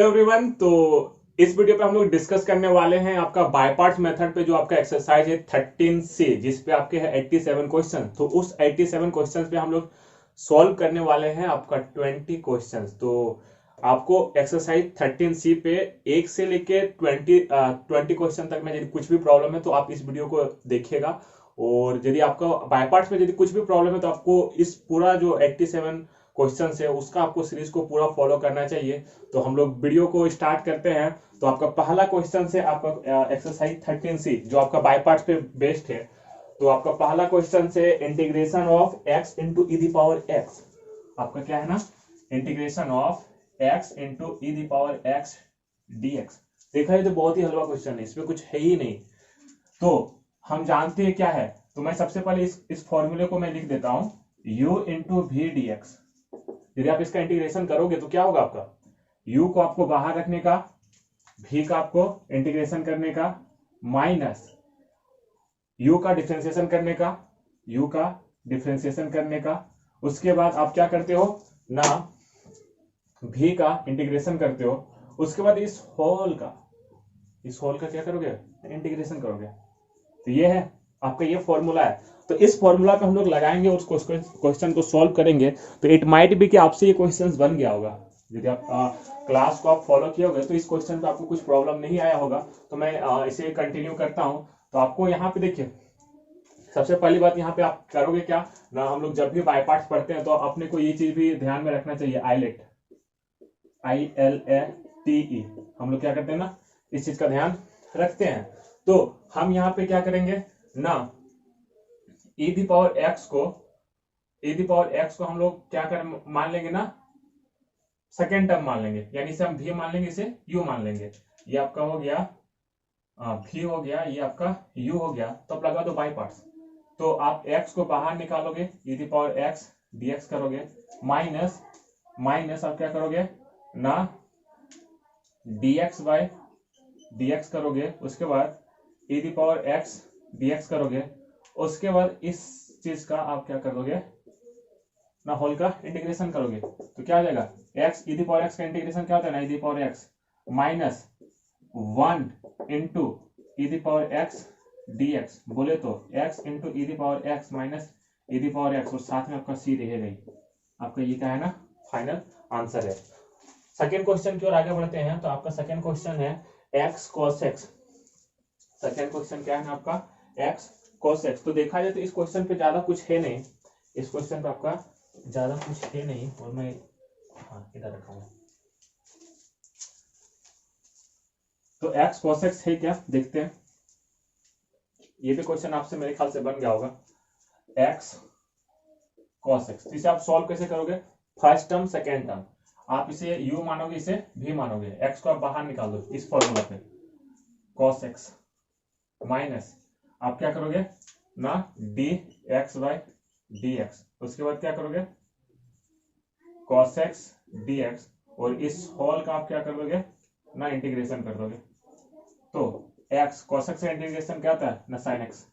Everyone. तो इस video पे हम लोग डिस्कस करने वाले हैं आपका बाय पार्ट्स मेथड पे जो आपका एक्सरसाइज है 13C, जिस पे आपके है 87 क्वेश्चन। तो उस 87 क्वेश्चन पे हम लोग सॉल्व करने वाले हैं आपका 20 क्वेश्चन। तो आपको एक्सरसाइज 13C पे 1 से लेके 20 क्वेश्चन तक में यदि कुछ भी प्रॉब्लम है तो आप इस वीडियो को देखिएगा। और यदि आपका बाय पार्ट्स में यदि कुछ भी प्रॉब्लम है तो आपको इस पूरा जो 87 क्वेश्चन है उसका आपको सीरीज को पूरा फॉलो करना चाहिए। तो हम लोग वीडियो को स्टार्ट करते हैं। तो आपका पहला क्वेश्चन है आपका एक्सरसाइज 13C जो आपका बाय पार्ट्स पे बेस्ड है। तो आपका पहला क्वेश्चन से integration of x into e the power x. आपका क्या है ना, integration of x into e the power x dx। देखा है तो बहुत ही हलवा क्वेश्चन है, इसमें कुछ है ही नहीं। तो हम जानते हैं क्या है, तो मैं सबसे पहले इस फॉर्मूले को मैं लिख देता हूं, u into v d x. यदि आप इसका इंटीग्रेशन करोगे तो क्या होगा, आपका u को आपको बाहर रखने का, v का आपको इंटीग्रेशन करने का, माइनस u का डिफरेंशिएशन करने का, u का डिफरेंशिएशन करने का। उसके बाद आप क्या करते हो ना, v का इंटीग्रेशन करते हो। उसके बाद इस होल का क्या करोगे, इंटीग्रेशन करोगे। तो ये है आपका, ये फॉर्मूला है। तो इस फॉर्मूला पे हम लोग लगाएंगे और उस क्वेश्चन को सॉल्व करेंगे। तो इट माइट भी कि आपसे ये क्वेश्चन बन गया होगा, यदि आप क्लास को आप फॉलो किए होगे तो इस क्वेश्चन पे आपको कुछ प्रॉब्लम नहीं आया होगा। तो मैं इसे कंटिन्यू करता हूं। तो आपको यहाँ पे देखिए, सबसे पहली बात यहाँ पे आप करोगे क्या ना, हम लोग जब भी बाय पार्ट्स पढ़ते हैं तो अपने को ये चीज भी ध्यान में रखना चाहिए, आईलेट, ILATE। हम लोग क्या करते हैं ना, इस चीज का ध्यान रखते हैं। तो हम यहाँ पे क्या करेंगे ना, e दी पावर x को हम लोग क्या कर मान लेंगे ना, सेकेंड टर्म मान लेंगे, यानी इसे हम v मान लेंगे, इसे u मान लेंगे। ये आपका हो गया v हो गया, ये आपका u हो गया। तो अब लगा दो बाय पार्ट्स। तो आप x को बाहर निकालोगे, e the power x dx करोगे, माइनस आप क्या करोगे ना, dx बाय dx करोगे। उसके बाद e the power x dx करोगे। उसके बाद इस चीज का आप क्या करोगे ना, होल का इंटीग्रेशन करोगे। तो क्या आ जाएगा, x e the power x का इंटीग्रेशन क्या होता है ना, e the power x minus 1 into e the power x dx। बोले तो x into e the power x minus e the power x, और साथ में आपका c रहेगा ही। आपका ये क्या है ना, फाइनल आंसर है। सेकेंड क्वेश्चन की ओर आगे बढ़ते हैं। तो आपका सेकेंड क्वेश्चन है x cos x। Second question क्या है ना आपका, x cos x। तो देखा जाए तो इस क्वेश्चन पे ज्यादा कुछ है नहीं, इस क्वेश्चन पे आपका ज्यादा कुछ है नहीं। और मैं इधर रखूंगा। तो x cos x है क्या, देखते हैं। ये भी क्वेश्चन आपसे मेरे ख्याल से बन गया होगा, x cos x। इसे आप सॉल्व कैसे करोगे, फर्स्ट टर्म सेकेंड टर्म, आप इसे u मानोगे, इसे v मानोगे। x को आप बाहर निकाल दो इस फॉर्मूला पे, cos x माइनस आप क्या करोगे ना, dx बाय dx। उसके बाद क्या करोगे, cos x dx, और इस होल का आप क्या कर दोगे ना, इंटीग्रेशन कर दोगे। तो x cos x का इंटीग्रेशन क्या होता है ना, sin x,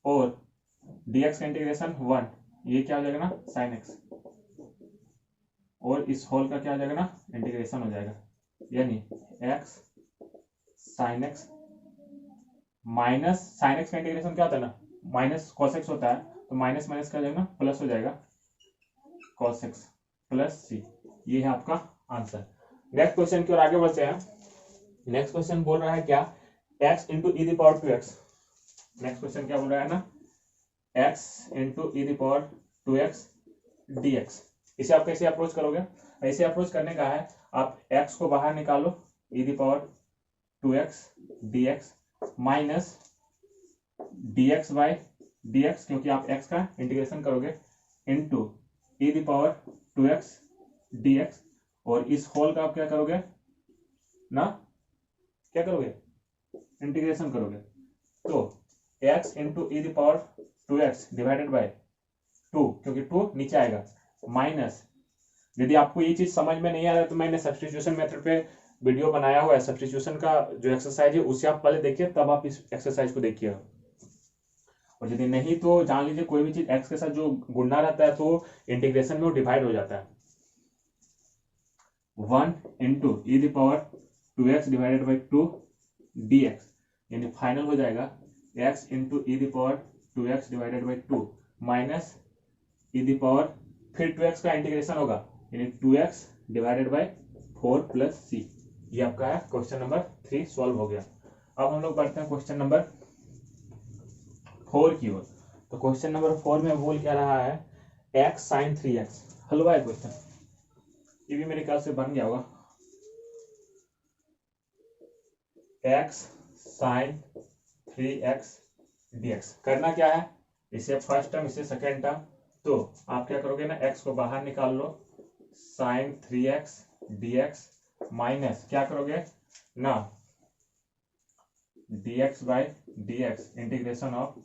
और dx का इंटीग्रेशन 1, ये क्या हो जाएगा ना, sin x, और इस होल का क्या हो जाएगा ना, इंटीग्रेशन हो जाएगा, यानी x sin x minus sin x का इंटीग्रेशन क्या होता है ना, माइनस cos x होता है। तो माइनस माइनस क्या हो जाएगा ना, प्लस हो जाएगा, cos x प्लस c। ये है आपका आंसर। नेक्स्ट क्वेश्चन की ओर आगे बढ़ते हैं। नेक्स्ट क्वेश्चन बोल रहा है क्या, x into e the power 2x। Next question क्या बोल रहा है ना, x into e the power 2x dx। इसे आप कैसे अप्रोच करोगे, ऐसे अप्रोच करने का है, आप x को बाहर निकालो, e the power 2x dx minus dx by dx, क्योंकि आप x का इंटीग्रेशन करोगे, into e the power 2x dx, और इस होल का आप क्या करोगे ना, क्या करोगे, इंटीग्रेशन करोगे। तो x into e the power 2x divided by 2, क्योंकि 2 नीचे आएगा, माइनस, यदि आपको ये चीज समझ में नहीं आ रहा तो मैंने सब्स्टिट्यूशन मेथड पे वीडियो बनाया हुआ है। सब्स्टिट्यूशन का जो एक्सरसाइज है उसे आप पहले देखिए, तब आप इस एक्सरसाइज को देखिए। और यदि नहीं तो जान लीजिए, कोई भी चीज x के साथ जो गुणना रहता है तो इंटीग्रेशन में वो डिवाइड हो जाता है। 1 into E the power 2x divided by 2 dx, यानी फाइनल हो जाएगा x into E the power 2x divided by 2 minus E the power फिर 2x का इंटीग्रेशन होगा यानी 2x divided by 4 plus c। ये आपका है क्वेश्चन नंबर 3 सॉल्व हो गया। अब हम लोग बढ़ते हैं क्वेश्चन नंबर 4 की ओर। तो क्वेश्चन नंबर 4 में बोल क्या रहा है, x साइन 3x। हलवा है क्वेश्चन, ये भी मेरे ख्याल से बन गया होगा। x साइन 3x dx करना क्या है, इसे फर्स्ट टर्म इसे सेकेंड टर्म, तो आप क्या करोगे ना, x को बाहर निकाल लो, साइन 3x dx माइनस क्या करोगे ना, dx by dx integration of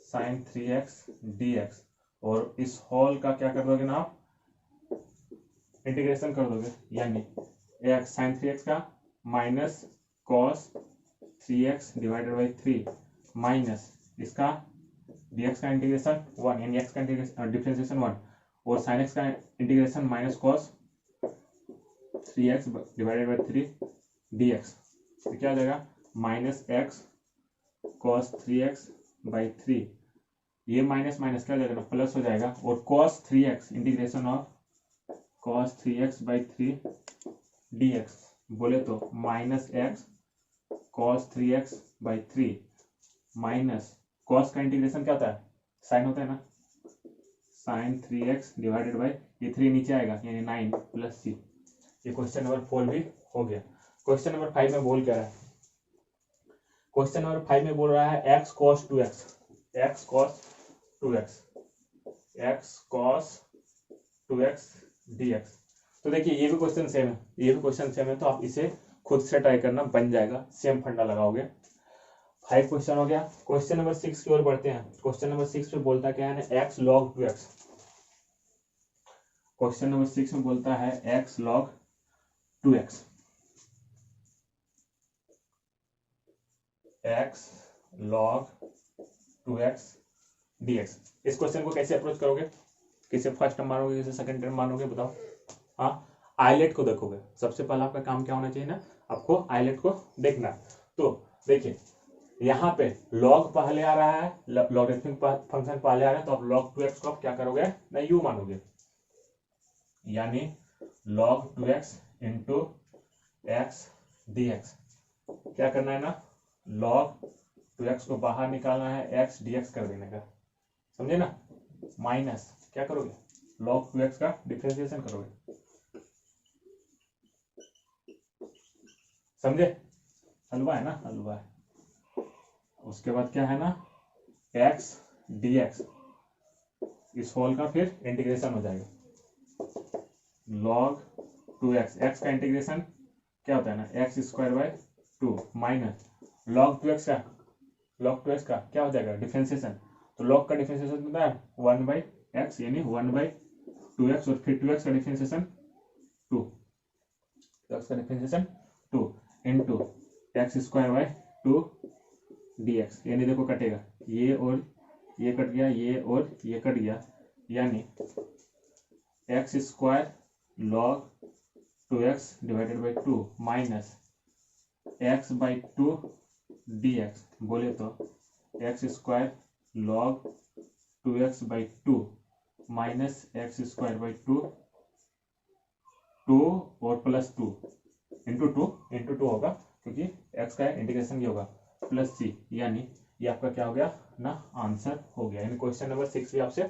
sine 3x dx, और इस होल का क्या कर दोगे ना आप, इंटीग्रेशन कर दोगे, यानी x साइन 3x का minus cos 3x divided by 3 minus इसका dx का इंटीग्रेशन 1, यानी x का डिफरेंशिएशन 1, और sin x का integration minus cos 3x divided by 3 dx, तो क्या हो जाएगा minus x cos 3x by 3, ये माइनस माइनस क्या हो जाएगा ना, प्लस हो जाएगा, और cos 3x integration of cos 3x by 3 dx बोले तो minus x cos 3x by 3 minus cos का इंटीग्रेशन क्या होता है, साइन होता है ना, साइन 3x डिवाइडेड बाई ये 3 नीचे आएगा यानी 9 प्लस c। ये क्वेश्चन नंबर 4 भी हो गया। क्वेश्चन नंबर 5 में बोल क्या रहा है, क्वेश्चन नंबर 5 में बोल रहा है x cos 2x, x cos 2x, x cos 2x dx। तो देखिए ये भी क्वेश्चन सेम है, ये भी क्वेश्चन सेम है, तो आप इसे खुद से ट्राई करना, बन जाएगा, सेम फंडा लगाओगे। 5 क्वेश्चन हो गया। क्वेश्चन नंबर 6 की ओर बढ़ते हैं। क्वेश्चन नंबर 6 में बोलता क्या है ना, x log 2x। Question number 6 में बोलता है x log 2x, x log 2x dx। इस क्वेश्चन को कैसे अप्रोच करोगे, किसे फर्स्ट टर्म मानोगे, किसे सेकंड टर्म मानोगे, बताओ। हाँ, आइलेट को देखोगे, सबसे पहला आपका काम क्या होना चाहिए ना, आपको आइलेट को देखना। तो देखिए यहाँ पे log पहले आ रहा है, लॉगरिथमिक फंक्शन पहले आ रहा है, तो आप log 2x को आप क्या करोगे ना, u मानोगे, यानी log 2x into x dx। क्या करना है ना, log 2x को बाहर निकालना है, x dx कर देने का, समझे ना, माइनस क्या करोगे, log 2x का डिफरेंशिएशन करोगे, समझे, हलवा है ना, हलवा है। उसके बाद क्या है ना, x dx, इस होल का फिर इंटीग्रेशन हो जाएगा, log 2x, x का इंटीग्रेशन क्या होता है ना, x square by 2 minus log 2x का, log 2x का क्या हो जाएगा डिफरेंशिएशन, तो log का डिफरेंशिएशन होता है 1 बाई x, यानी 1 बाई 2x, और फिर 2x का डिफरेंशिएशन 2, 2x का differentiation 2 into x square by 2 dx, यानी देखो कटेगा, ये और ये कट गया, ये और ये कट गया, यानी x square log 2x divided by 2 minus x by 2 dx, बोले तो x square log 2x by 2 minus x square by 2 और प्लस 2 इंटू 2 होगा, क्योंकि x का इंटीग्रेशन भी होगा, प्लस c, यानी ये आपका क्या हो गया ना, आंसर हो गया, यानी क्वेश्चन नंबर 6 भी आपसे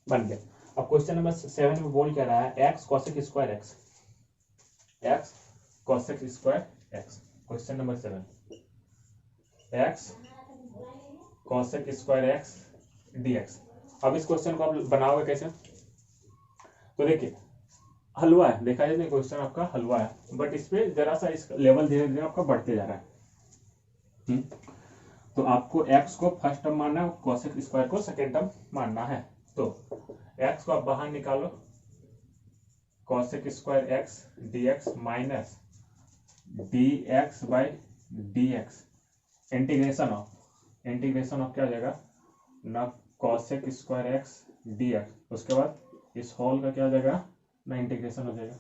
बन गया। अब क्वेश्चन नंबर 7 में बोल क्या रहा है, x cosec square x, x cosec square x। Question number 7, x cosec square x dx। अब इस क्वेश्चन को आप बनाओगे कैसे, तो देखिए हलवा है, देखा जाए क्वेश्चन आपका हलवा है, बट इस पे जरा सा इस लेवल धीरे धीरे आपका बढ़ते जा रहा है। तो आपको x को फर्स्ट टर्म मानना है, cosec स्क्वायर को सेकेंड टर्म मानना है, तो x को आप बाहर निकालो, cosec square x dx minus dx by dx integration of क्या हो जाएगा ना, cosec स्क्वायर x dx, उसके बाद इस होल का क्या हो जाएगा ना, इंटीग्रेशन हो जाएगा,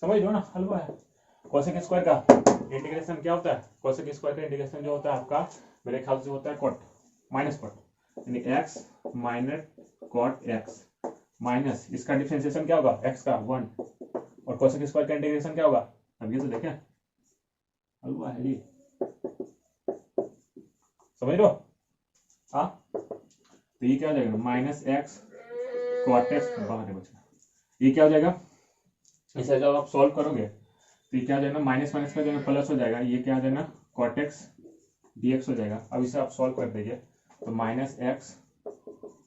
समझ लो ना, हलवा है। कोसेक स्क्वायर का इंटीग्रेशन क्या होता है, कोसेक स्क्वायर का इंटीग्रेशन जो होता है आपका मेरे ख्याल से होता है कॉट माइनस कॉट, यानी x minus cot x minus इसका डिफरेंशिएशन क्या होगा एक्स का 1, और कोसेक स्क्वायर का इंटीग्रेशन क्या होगा, अब ये तो देखें हलवा है ये, समझ लो। हाँ तो ये क्या हो जाएगा माइनस एक्स कॉट एक्स, बाहर है बच्चा, ये क्या हो जाएगा, इसे जब आप सॉल्व करोगे तो ये क्या हो जाएगा माइनस माइनस का जो प्लस हो जाएगा, ये क्या हो जाएगा कॉट एक्स dx हो जाएगा। अब इसे आप सॉल्व कर दीजिए तो minus x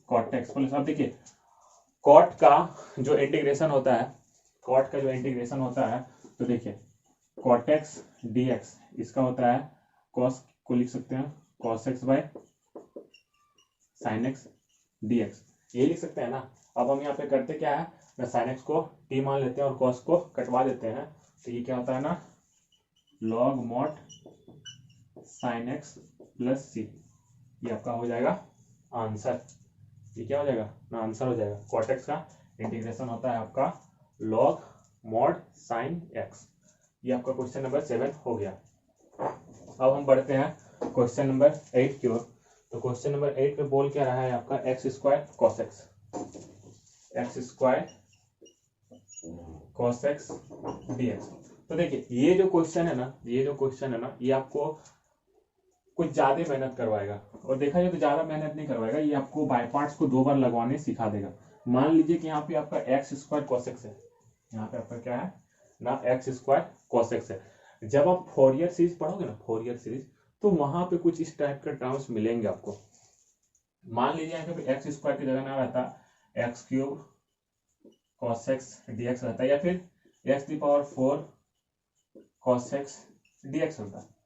cot x plus, अब देखिए कॉट का जो इंटीग्रेशन होता है, कॉट का जो इंटीग्रेशन होता है तो देखिए कॉट एक्स dx इसका होता है कॉस को लिख सकते हैं cos x by sine x dx, ये लिख सकते हैं ना। अब हम यहाँ पे करते क्या है, साइन एक्स को t मान लेते हैं और कॉस को कटवा देते हैं, तो ये क्या होता है ना log mod sine X plus C, ये आपका हो जाएगा आंसर। ये क्या हो जाएगा ना आंसर हो जाएगा। कॉट एक्स का इंटीग्रेशन होता है आपका लॉग मॉड साइन एक्स। ये आपका क्वेश्चन नंबर 7 हो गया। अब हम बढ़ते हैं क्वेश्चन नंबर 8 की ओर। तो क्वेश्चन नंबर 8 पे बोल क्या रहा है आपका x square cos x, x square cos x dx। तो देखिए ये जो क्वेश्चन है ना, ये जो क्वेश्चन है ना, ये आपको कुछ ज्यादा मेहनत करवाएगा, और देखा जाए तो ज्यादा मेहनत नहीं करवाएगा, ये आपको बाय पार्ट्स को 2 बार लगवाने सिखा देगा। मान लीजिए कि यहाँ पे आपका एक्स स्क्वायर कॉस एक्स है, यहाँ पे आपका क्या है ना एक्स स्क्वायर कॉस एक्स है। जब आप फोरियर सीरीज पढ़ोगे ना, फोरियर सीरीज, तो वहां पे कुछ इस टाइप के टर्म्स मिलेंगे आपको। मान लीजिए यहाँ पे एक्स स्क्वायर की जगह ना रहता x cube cos x dx रहता है, या फिर एक्स की पावर 4 कॉस एक्स dx होता है।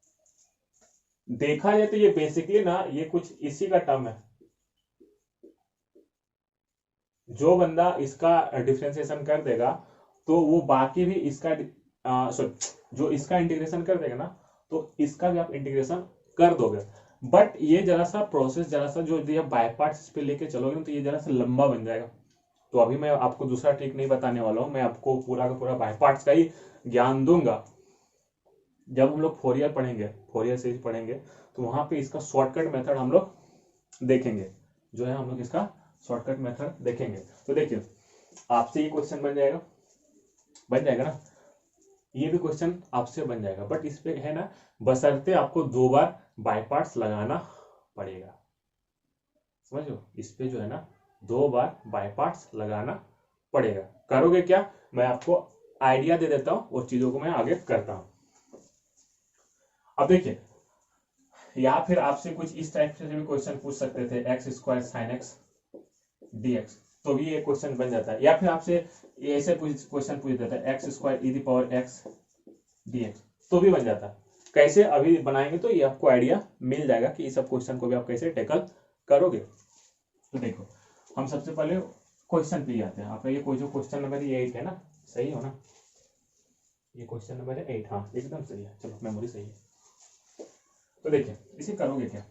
देखा जाए तो ये बेसिकली ना ये कुछ इसी का टर्म है। जो बंदा इसका डिफरेंशिएशन कर देगा तो वो बाकी भी इसका जो इसका इंटीग्रेशन कर देगा ना, तो इसका भी आप इंटीग्रेशन कर दोगे। बट ये जरा सा प्रोसेस, जरा सा जो ये बाय पार्ट्स पे लेके चलोगे ना, तो ये जरा सा लंबा बन जाएगा। तो अभी मैं आपको दूसरा ट्रिक नहीं बताने वाला हूं, मैं आपको पूरा का पूरा बाय पार्ट्स का ही ज्ञान दूंगा। जब हम लोग फोरियर पढ़ेंगे, फोरियर सीरीज पढ़ेंगे, तो वहां पे इसका शॉर्टकट मेथड हम लोग देखेंगे, जो है हम लोग इसका शॉर्टकट मेथड देखेंगे। तो देखिए आपसे ये क्वेश्चन बन जाएगा ना, ये भी क्वेश्चन आपसे बन जाएगा, बट इस पे है ना बशर्ते आपको 2 बार बाय पार्ट्स लगाना पड़ेगा। समझ लो, इस पे जो है ना 2 बार बाय पार्ट्स लगाना पड़ेगा। करोगे क्या, मैं आपको आइडिया दे देता हूं और चीजों को मैं आगे करता हूं। अब देखिए, या फिर आपसे कुछ इस टाइप से भी क्वेश्चन पूछ सकते थे x square sine x dx, तो भी ये क्वेश्चन बन जाता है। या फिर आपसे ऐसे क्वेश्चन पूछ देता है x square E the power x dx, तो भी बन जाता है। कैसे अभी बनाएंगे तो ये आपको आइडिया मिल जाएगा कि इस सब क्वेश्चन को भी आप कैसे टैकल करोगे। तो देखो हम सबसे पहले क्वेश्चन पे आते हैं। आपका ये कोई जो क्वेश्चन नंबर 8 है ना, सही हो ना, ये क्वेश्चन नंबर 8, हाँ एकदम सही है, चलो मेमोरी सही है। तो देखिए इसे करोगे क्या,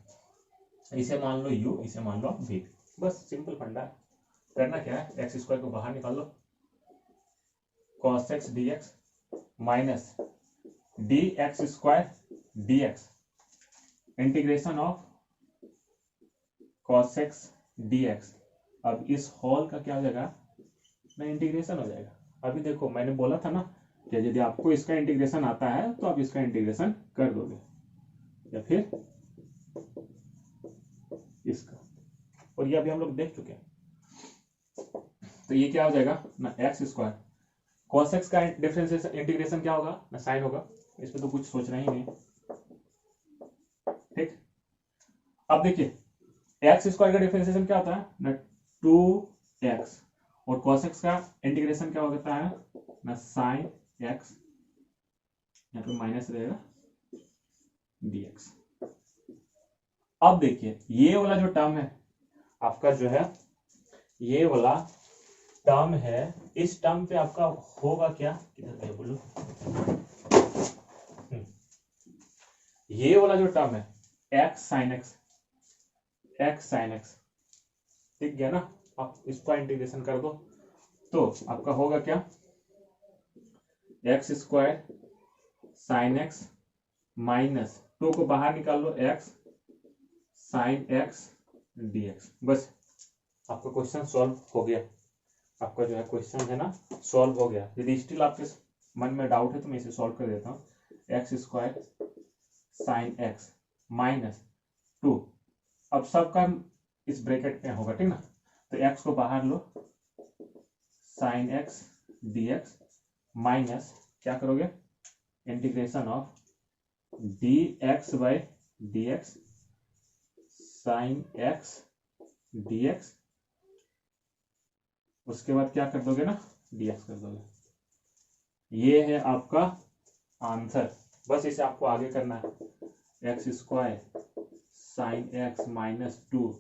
इसे मान लो u, इसे मान लो v, बस सिंपल फंडा है। करना क्या है, एक्स स्क्वायर को बाहर निकाल लो, cos x dx minus dx square dx integration of cos x dx। अब इस होल का क्या हो जाएगा ना इंटीग्रेशन हो जाएगा। अभी देखो मैंने बोला था ना कि यदि आपको इसका इंटीग्रेशन आता है तो आप इसका इंटीग्रेशन कर दोगे, या फिर इसका, और ये अभी हम लोग देख चुके हैं। तो ये क्या हो जाएगा ना एक्स स्क्वायर cos x का डिफरेंशिएशन इंटीग्रेशन क्या होगा ना साइन होगा, इस पे तो कुछ सोचना ही नहीं। ठीक, अब देखिए एक्स स्क्वायर का डिफरेंशिएशन क्या होता है ना 2x, और cos x का इंटीग्रेशन क्या होता है ना साइन x, यहाँ पे माइनस रहेगा dx। अब देखिए ये वाला जो टर्म है आपका, जो है ये वाला टर्म है, इस टर्म पे आपका होगा क्या, किधर गया बोलो, ये वाला जो टर्म है x sin x, x sin x, ठीक गया ना। आप इसका इंटीग्रेशन कर दो तो आपका होगा क्या x square sine x minus 2 को बाहर निकाल लो, एक्स साइन एक्स dx। बस आपका क्वेश्चन सॉल्व हो गया। आपका जो है क्वेश्चन है ना सॉल्व हो गया। यदि स्टिल आपके मन में डाउट है तो मैं इसे सॉल्व कर देता हूँ। X square sine x minus 2, अब सबका इस ब्रैकेट में होगा, ठीक ना। तो एक्स को बाहर लो, साइन एक्स dx माइनस क्या करोगे, integration of dx by dx sine x dx, उसके बाद क्या कर दोगे ना, dx कर दोगे। ये है आपका आंसर। बस इसे आपको आगे करना है। X square sine x minus 2,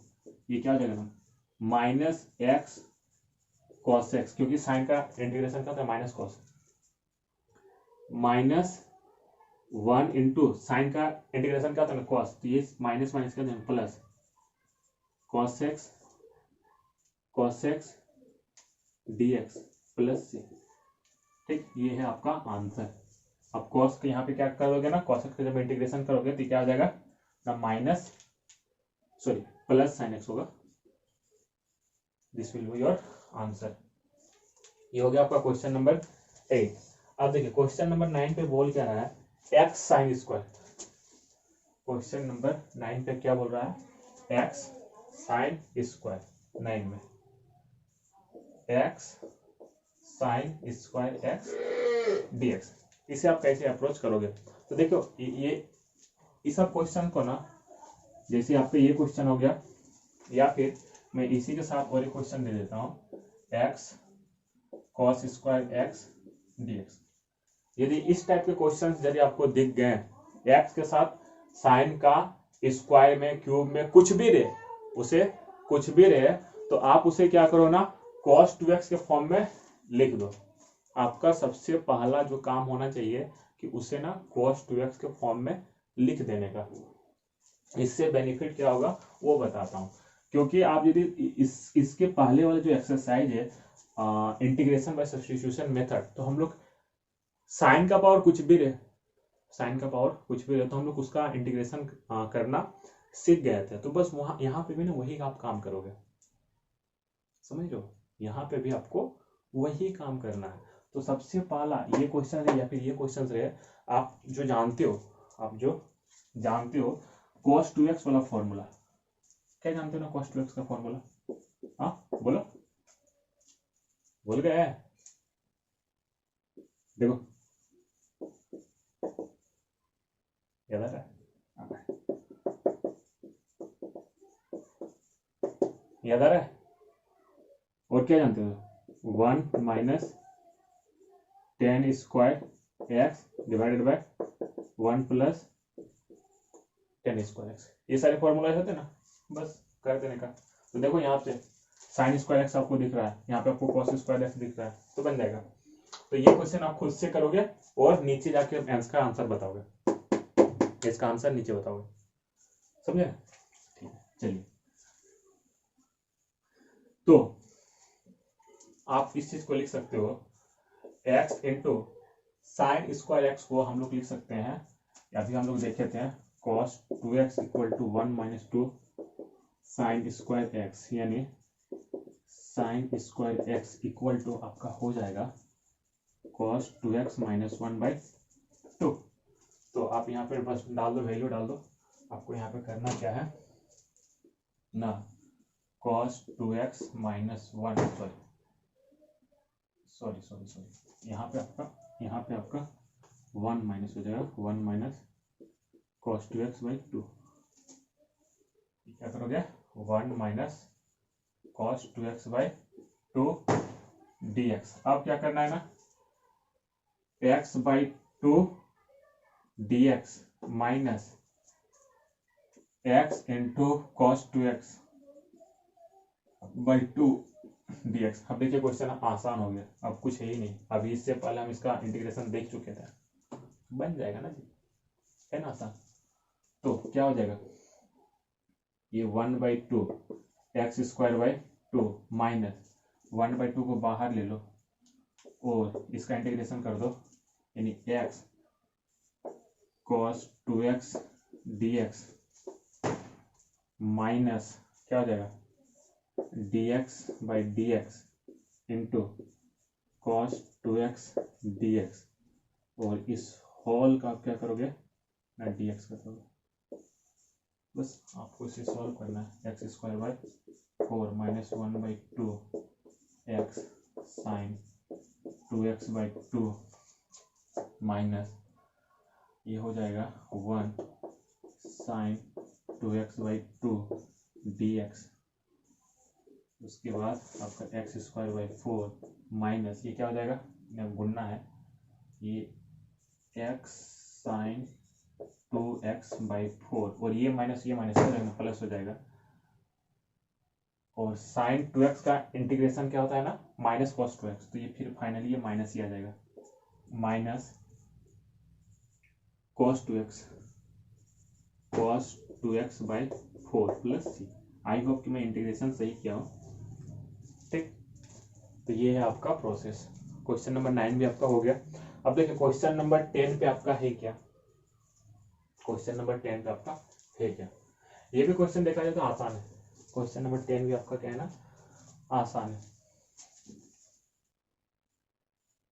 ये क्या हो जाएगा ना, माइनस एक्स कॉस एक्स, क्योंकि साइन का इंटीग्रेशन क्या था, minus cos, minus 1 into sine का इंटीग्रेशन क्या था ना, कॉस, तो ये माइनस माइनस क्या था, plus cos x dx plus से, ठीक। ये है आपका आंसर। अब कॉस के यहाँ पे क्या करोगे ना, कॉस एक्स का जब इंटीग्रेशन करोगे तो क्या हो जाएगा ना, minus sorry plus sine X होगा। This will be your answer. ये हो गया आपका क्वेश्चन नंबर 8। अब देखिए क्वेश्चन नंबर 9 पे बोल क्या रहा है, x sine square. Question number 9 पे क्या बोल रहा है, एक्स साइन स्क्वायर 9 में, x sign square x dx। इसे आप कैसे अप्रोच करोगे, तो देखो ये इस सब क्वेश्चन को ना, जैसे आपका ये क्वेश्चन हो गया, या फिर मैं इसी के साथ और एक क्वेश्चन दे देता हूँ, x cos square x dx। यदि इस टाइप के क्वेश्चन यदि आपको दिख गए, एक्स के साथ साइन का स्क्वायर में, क्यूब में, कुछ भी रहे, उसे कुछ भी रहे, तो आप उसे क्या करो ना, cos 2x के फॉर्म में लिख दो। आपका सबसे पहला जो काम होना चाहिए कि उसे ना cos 2x के फॉर्म में लिख देने का। इससे बेनिफिट क्या होगा वो बताता हूँ, क्योंकि आप यदि इसके पहले वाले जो एक्सरसाइज है इंटीग्रेशन बाय सब्स्टिट्यूशन मेथड, तो हम लोग साइन का पावर कुछ भी रहे, साइन का पावर कुछ भी रहे, तो हम लोग उसका इंटीग्रेशन करना सीख गए थे। तो बस वहां यहाँ पे भी ना वही आप काम करोगे, समझ लो, यहाँ पे भी आपको वही काम करना है। तो सबसे पहला ये क्वेश्चन है या फिर ये क्वेश्चन रहे, आप जो जानते हो cos 2x वाला फॉर्मूला, क्या जानते हो ना cos 2x का फॉर्मूला, हाँ बोलो, बोल गए है, देखो याद आ रहा है, याद आ रहा है। और क्या जानते हो, 1 minus ten square x divided by 1 plus ten square x. ये सारे फॉर्मूला होते ना, बस कर देने का। तो देखो यहाँ पे साइन स्क्वायर एक्स आपको दिख रहा है, यहाँ पे आपको कॉस स्क्वायर एक्स दिख रहा है, तो बन जाएगा। तो ये क्वेश्चन आप खुद से करोगे और नीचे जाके इसका आंसर बताओगे, इसका आंसर नीचे बताओगे, समझे? ठीक है, चलिए। तो आप इस चीज को लिख सकते हो, x into sine square x को हम लोग लिख सकते हैं, या फिर हम लोग देखे थे cos 2x equal to 1 minus 2 sine square x, यानी sine square x equal to आपका हो जाएगा cos 2x माइनस 1 बाई 2। तो आप यहाँ पे बस डाल दो, वैल्यू डाल दो। आपको यहाँ पे करना क्या है ना, cos 2x माइनस 1, सॉरी यहाँ पे आपका 1 माइनस हो जाएगा, 1 माइनस cos 2x बाई 2। क्या करोगे, 1 minus cos 2x by 2 dx। अब क्या करना है ना, x by 2 dx minus x into cos 2x by 2 dx। अब देखिए क्वेश्चन आसान हो गया, अब कुछ है ही नहीं। अभी इससे पहले हम इसका इंटीग्रेशन देख चुके थे, बन जाएगा ना जी, है ना आसान। तो क्या हो जाएगा, ये 1 by 2 x square by 2 minus 1 by 2 को बाहर ले लो और इसका इंटीग्रेशन कर दो यानी x cos 2x dx minus क्या हो जाएगा dx by dx into cos 2x dx, और इस होल का आप क्या करोगे ना dx का करोगे। बस आपको इसे सॉल्व करना है। X square by 4 minus 1 by 2 x sine 2x by 2 minus ये हो जाएगा 1 साइन 2x बाई 2 dx। उसके बाद आपका एक्स स्क्वायर बाई 4 माइनस ये क्या हो जाएगा, गुणना है, ये एक्स साइन 2x बाई 4 और ये माइनस हो जाएगा प्लस हो जाएगा, और साइन 2x का इंटीग्रेशन क्या होता है ना माइनस कॉस 2x, तो ये फिर फाइनली ये माइनस ही आ जाएगा, minus cos 2x by 4 plus C. I hope कि मैं इंटीग्रेशन सही किया हूँ, ठीक। तो ये है आपका प्रोसेस। क्वेश्चन नंबर 9 भी आपका हो गया। अब देखिए क्वेश्चन नंबर 10 पे आपका है क्या, क्वेश्चन नंबर 10 पे आपका है क्या। ये भी क्वेश्चन देखा जाए तो आसान है। क्वेश्चन नंबर 10 भी आपका क्या है ना आसान है।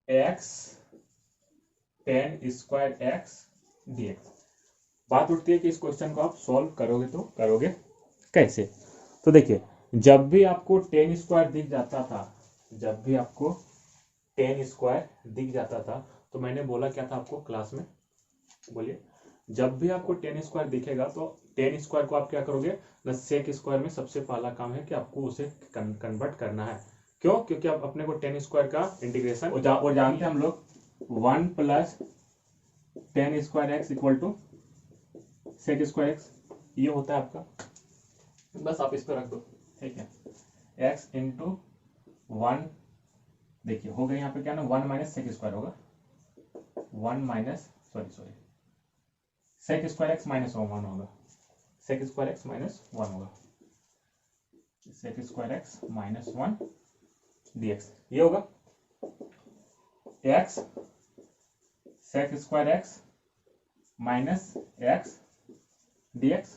x tan square x dx। बात उठती है कि इस क्वेश्चन को आप सॉल्व करोगे तो करोगे कैसे। तो देखिए जब भी आपको tan स्क्वायर दिख जाता था, जब भी आपको tan स्क्वायर दिख जाता था, तो मैंने बोला क्या था आपको क्लास में, बोलिए। जब भी आपको tan स्क्वायर दिखेगा तो tan स्क्वायर को आप क्या करोगे ना सेक स्क्वायर में सबसे पहला काम है कि आपको उसे कन्वर्ट करना है। क्यों? क्योंकि अब अपने को tan स्क्वायर का इंटीग्रेशन और जानते हैं हम लोग 1 plus tan square x equal to sec square x, ये होता है आपका। बस आप इस पर रख दो, ठीक है। x इंटू 1, देखिए हो गया यहाँ पे क्या ना 1 माइनस सेक स्क्वायर होगा, 1 minus sorry sec square x minus 1 होगा, सेक स्क्वायर एक्स माइनस 1 होगा, sec square x minus 1 dx ये होगा। x sec square x minus x dx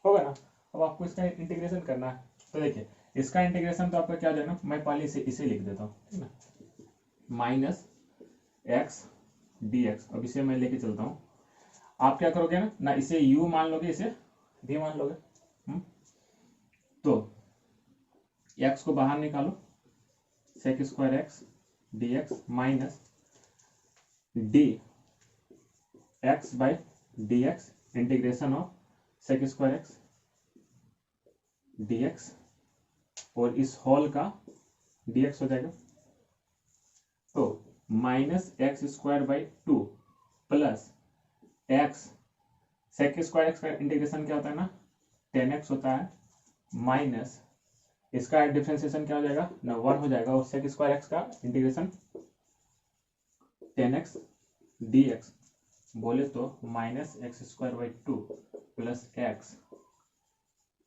होगा ना। अब आपको इसका इंटीग्रेशन करना है, तो देखिए इसका इंटीग्रेशन तो आपका क्या हो जाएगा, मैं पहले इसे लिख देता हूँ, ठीक ना, माइनस एक्स dx। अब इसे मैं लेके चलता हूँ, आप क्या करोगे ना इसे u मान लोगे, इसे v मान लोगे। तो x को बाहर निकालो, sec square x dx minus d x by dx integration of sec square x dx, और इस होल का dx हो जाएगा। तो minus x square by 2 plus x sec square x का इंटीग्रेशन क्या होता है ना 10x होता है, माइनस इसका डिफरेंशिएशन क्या हो जाएगा ना 1 हो जाएगा, और सेक स्क्वायर एक्स का इंटीग्रेशन 10x dx बोले तो minus x square by 2 plus x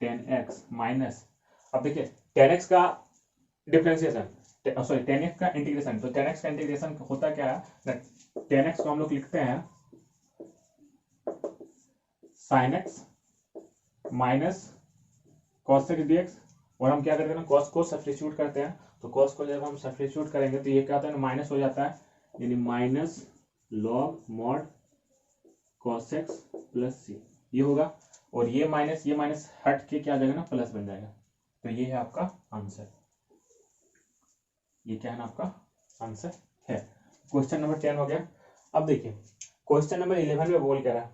10x minus, अब देखिए 10x का डिफरेंशिएशन सॉरी 10x का इंटीग्रेशन, तो 10x का इंटीग्रेशन होता क्या है, 10x को हम लोग लिखते हैं sin x minus cos x dx, और हम क्या करते हैं ना cos को सब्स्टिट्यूट करते हैं, तो cos को जब हम सब्स्टिट्यूट करेंगे तो ये क्या होता है ना माइनस हो जाता है, यानी minus log mod cos x plus c ये होगा, और ये माइनस हट के क्या आ जाएगा ना प्लस बन जाएगा। तो ये है आपका आंसर, ये क्या है ना आपका आंसर है। क्वेश्चन नंबर 10 हो गया। अब देखिए क्वेश्चन नंबर 11 में बोल क्या रहा है,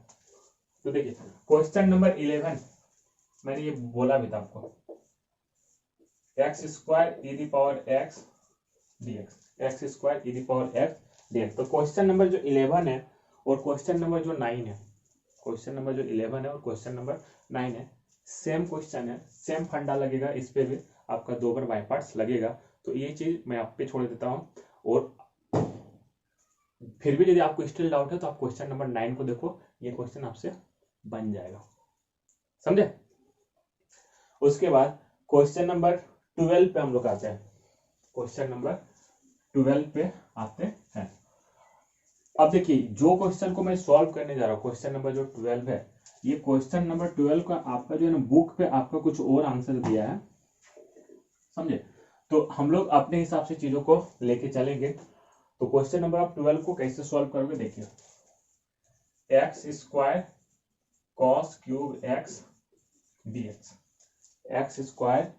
तो देखिए क्वेश्चन नंबर 11 मैंने ये बोला भी था आपको, x square E the power x dx, x square E the power x dx। तो क्वेश्चन नंबर जो 11 है और क्वेश्चन नंबर जो 9 है, क्वेश्चन नंबर जो 11 है और क्वेश्चन नंबर 9 है, सेम क्वेश्चन है, सेम फंडा लगेगा, इस पे भी आपका 2 बार बाय पार्ट्स लगेगा। तो ये चीज मैं आप पे छोड़ देता हूँ, और फिर भी यदि आपको स्टिल डाउट है तो आप क्वेश्चन नंबर 9 को देखो, ये क्वेश्चन आपसे बन जाएगा, समझे। उसके बाद क्वेश्चन नंबर 12 पे हम लोग आते हैं, क्वेश्चन नंबर 12 पे आते हैं। अब देखिए जो क्वेश्चन को मैं सॉल्व करने जा रहा हूँ, क्वेश्चन नंबर जो 12 है, ये क्वेश्चन नंबर 12 का आपका जो है ना बुक पे आपका कुछ और आंसर दिया है, समझे। तो हम लोग अपने हिसाब से चीजों को लेके चलेंगे। तो क्वेश्चन नंबर आप 12 को कैसे सॉल्व करोगे, देखिए x square cos cube x dx, x square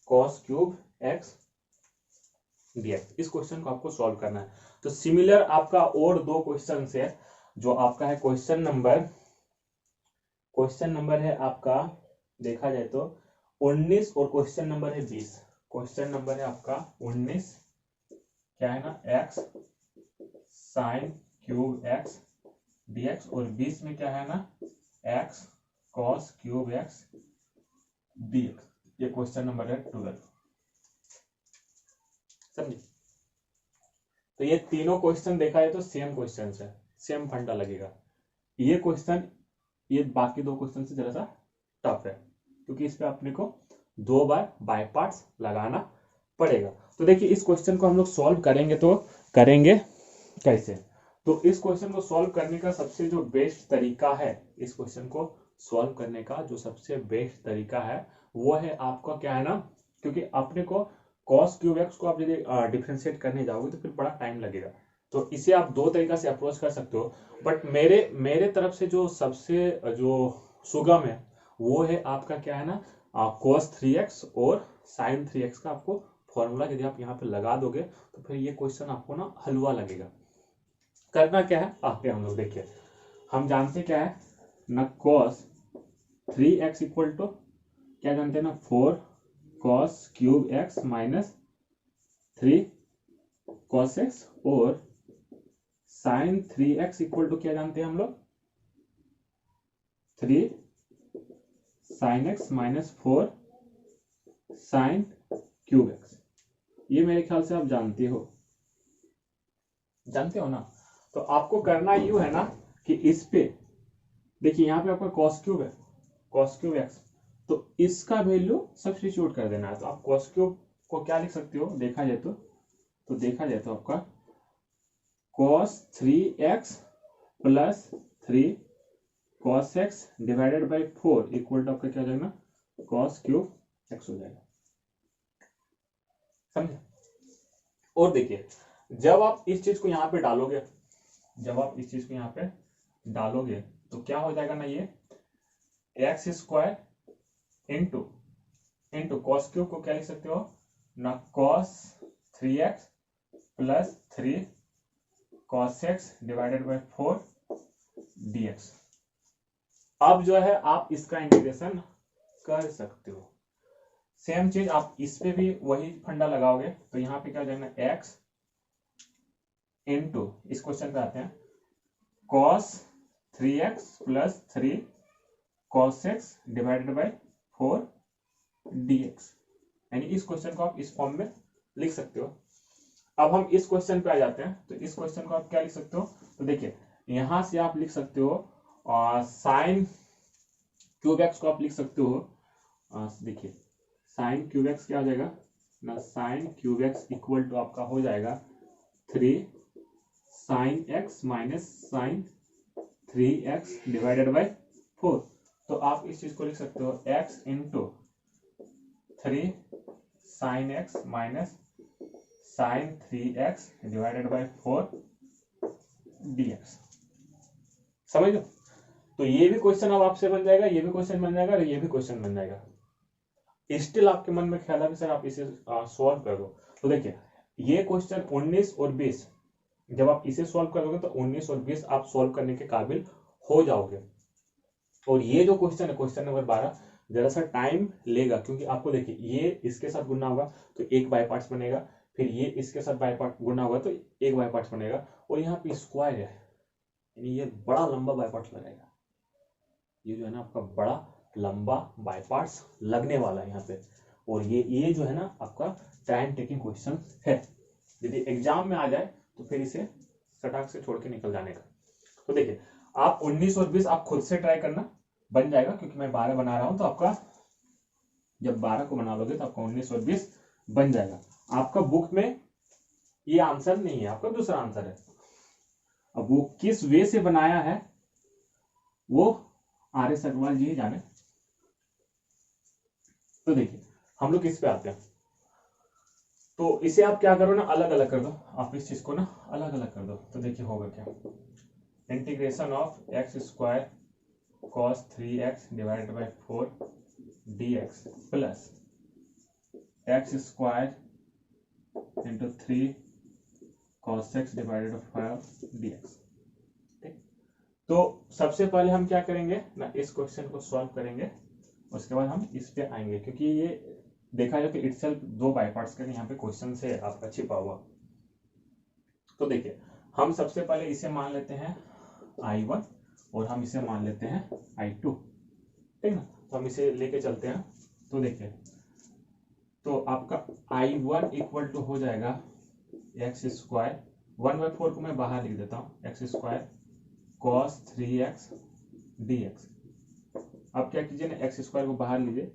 cos cube x dx, इस क्वेश्चन को आपको सॉल्व करना है। तो सिमिलर आपका और दो क्वेश्चन है, जो आपका है क्वेश्चन नंबर है आपका, देखा जाए तो 19 और क्वेश्चन नंबर है 20। क्वेश्चन नंबर है आपका 19, क्या है ना, x sign cube x dx, और 20 में क्या है ना, x cos cube x dx। ये क्वेश्चन नंबर है 12, समझे। तो ये तीनों क्वेश्चन देखा है तो सेम क्वेश्चन है, सेम फंडा लगेगा। ये क्वेश्चन, ये बाकी दो क्वेश्चन से जरा सा टफ है, क्योंकि इस पे अपने को 2 बार बाय पार्ट्स लगाना पड़ेगा। तो देखिए इस क्वेश्चन को हम लोग सॉल्व करेंगे, तो करेंगे कैसे। तो इस क्वेश्चन को सॉल्व करने का सबसे जो बेस्ट तरीका है, इस क्वेश्चन को सॉल्व करने का जो सबसे बेस्ट तरीका है वो है आपका, क्या है ना, क्योंकि अपने को cos क्यूब एक्स को आप यदि डिफरेंशिएट करने जाओगे तो फिर बड़ा टाइम लगेगा। तो इसे आप दो तरीका से अप्रोच कर सकते हो, बट मेरे तरफ से जो सबसे जो सुगम है वो है आपका, क्या है ना, cos 3x और sin 3x का आपको फॉर्मूला यदि आप यहाँ पे लगा दोगे तो फिर ये क्वेश्चन आपको ना हलवा लगेगा। करना क्या है, आगे हम लोग देखिए, हम जानते क्या है ना, cos 3x इक्वल टू क्या जानते हैं ना, 4 cos cube x minus 3 cos x, और sin 3x इक्वल टू क्या जानते हैं हम लोग, 3 sin x minus 4 sin cube x। ये मेरे ख्याल से आप जानते हो ना। तो आपको करना यूं है ना कि इस पे देखिए, यहाँ पे आपका cos क्यूब है, cos क्यूब x, तो इसका वैल्यू सब्स्टिट्यूट कर देना है। तो आप cos क्यूब को क्या लिख सकते हो, देखा जाए तो देखा जाए तो आपका cos 3x plus 3 cos x divided by 4 equal to आपका क्या हो जाएगा, cos क्यूब x हो जाएगा, समझे। और देखिए जब आप इस चीज को यहाँ पे डालोगे, तो क्या हो जाएगा ना, ये x square into cos cube को क्या लिख सकते हो ना, cos 3x plus 3 cos x divided by 4 dx। अब जो है आप इसका इंटीग्रेशन कर सकते हो। सेम चीज आप इस पे भी वही फंडा लगाओगे, तो यहाँ पे क्या हो जाएगा, x इंटू, इस क्वेश्चन पे आते हैं, cos 3x plus 3 cos x divided by 4 dx। यानी इस क्वेश्चन को आप इस फॉर्म में लिख सकते हो। अब हम इस क्वेश्चन पे आ जाते हैं, तो इस क्वेश्चन को आप क्या लिख सकते हो, तो देखिए यहां से आप लिख सकते हो साइन क्यूब एक्स को आप लिख सकते हो, देखिए साइन क्यूब एक्स क्या हो जाएगा ना, sine cube x equal to आपका हो जाएगा 3 sine x minus sine 3x divided by 4। तो आप इस चीज को लिख सकते हो x into 3 sine x minus sine 3x divided by 4 dx, समझ लो। तो ये भी क्वेश्चन अब आपसे बन जाएगा, ये भी क्वेश्चन बन जाएगा, और ये भी क्वेश्चन बन जाएगा। स्टिल आपके मन में ख्याल है कि सर आप इसे सॉल्व कर दो। तो देखिए ये क्वेश्चन 19 और 20, जब आप इसे सॉल्व करोगे तो 19 और 20 आप सॉल्व करने के काबिल हो जाओगे। और ये जो क्वेश्चन है, क्वेश्चन नंबर 12, जरा सा टाइम लेगा, क्योंकि आपको देखिए ये इसके साथ गुना होगा तो एक बाय पार्ट्स बनेगा, फिर ये इसके साथ बाय पार्ट गुना होगा तो एक बाय पार्ट्स बनेगा, और यहाँ पे स्क्वायर है, यानी ये बड़ा लंबा बाय पार्ट्स लगाएगा। ये जो है ना आपका बड़ा लंबा बाय पार्ट्स लगने वाला है यहाँ पे। और ये जो है ना आपका टाइम टेकिंग क्वेश्चन है, यदि एग्जाम में आ जाए तो फिर इसे सटाक से छोड़ के निकल जाने का। तो देखिए आप 19 और 20 आप खुद से ट्राई करना, बन जाएगा, क्योंकि मैं 12 बना रहा हूं, तो आपका जब 12 को बना लोगे तो आपका 19 और 20 बन जाएगा। आपका बुक में ये आंसर नहीं है, आपका दूसरा आंसर है। अब वो किस वे से बनाया है वो RS अग्रवाल जी ही जाने। तो देखिए हम लोग इस पे आते हैं, तो इसे आप क्या करो ना, अलग अलग कर दो, आप इस चीज को ना अलग अलग कर दो। तो देखिए होगा क्या, integration of x square cos 3x divided by 4 dx plus x square into 3 cos x divided by 5 dx। ठीक, तो सबसे पहले हम क्या करेंगे ना, इस क्वेश्चन को सॉल्व करेंगे, उसके बाद हम इस पे आएंगे, क्योंकि ये देखा जाए तो इटसेल्फ दो बाय पार्ट्स का यहाँ पे क्वेश्चन से आपका छिपा हुआ। तो देखिए हम सबसे पहले इसे मान लेते हैं I1 और हम इसे मान लेते हैं I2, ठीक ना। तो हम इसे लेके चलते हैं। तो देखिए तो आपका I1 इक्वल टू हो जाएगा एक्स स्क्वायर, 1/4 को मैं बाहर लिख देता हूँ, x square cos 3x dx। अब क्या कीजिए ना, एक्स स्क्वायर को बाहर लीजिए,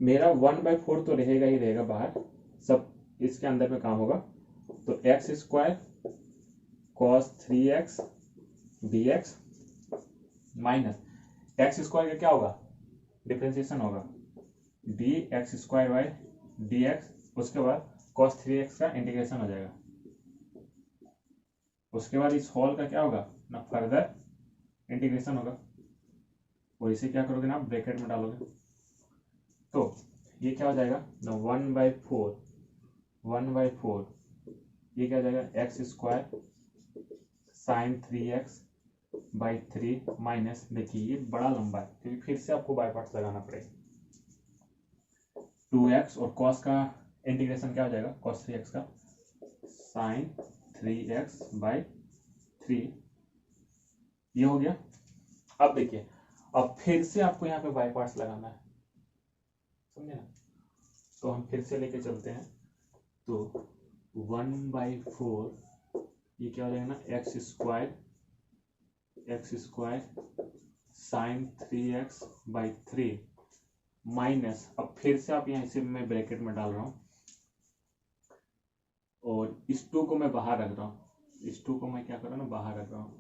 मेरा 1/4 तो रहेगा ही रहेगा बाहर, सब इसके अंदर में काम होगा। तो x square cos 3x dx minus x square का क्या होगा, डिफरेंशिएशन होगा, D x square by D x, उसके बाद cos 3x का इंटीग्रेशन हो जाएगा, उसके बाद इस होल का क्या होगा ना, फर्दर इंटीग्रेशन होगा, और इसे क्या करोगे ना, आप ब्रैकेट में डालोगे। तो ये क्या हो जाएगा ना, 1/4 ये क्या हो जाएगा, X square sine 3x by 3 minus, देखिए ये बड़ा लंबा है क्योंकि फिर से आपको बाय पार्ट्स लगाना पड़ेगा, 2x और cos का इंटीग्रेशन क्या हो जाएगा, cos 3x का साइन 3x बाई 3, ये हो गया। अब देखिए अब फिर से आपको यहाँ पे बाय पार्ट्स लगाना है, समझे ना। तो हम फिर से लेके चलते हैं, तो 1/4 ये क्या हो जाएगा ना, x square sine 3x by 3 minus, अब फिर से आप यहाँ इसे मैं ब्रैकेट में डाल रहा हूँ और इस 2 को मैं बाहर रख रहा हूँ, इस 2 को मैं क्या कर रहा हूँ ना, बाहर रख रहा हूँ,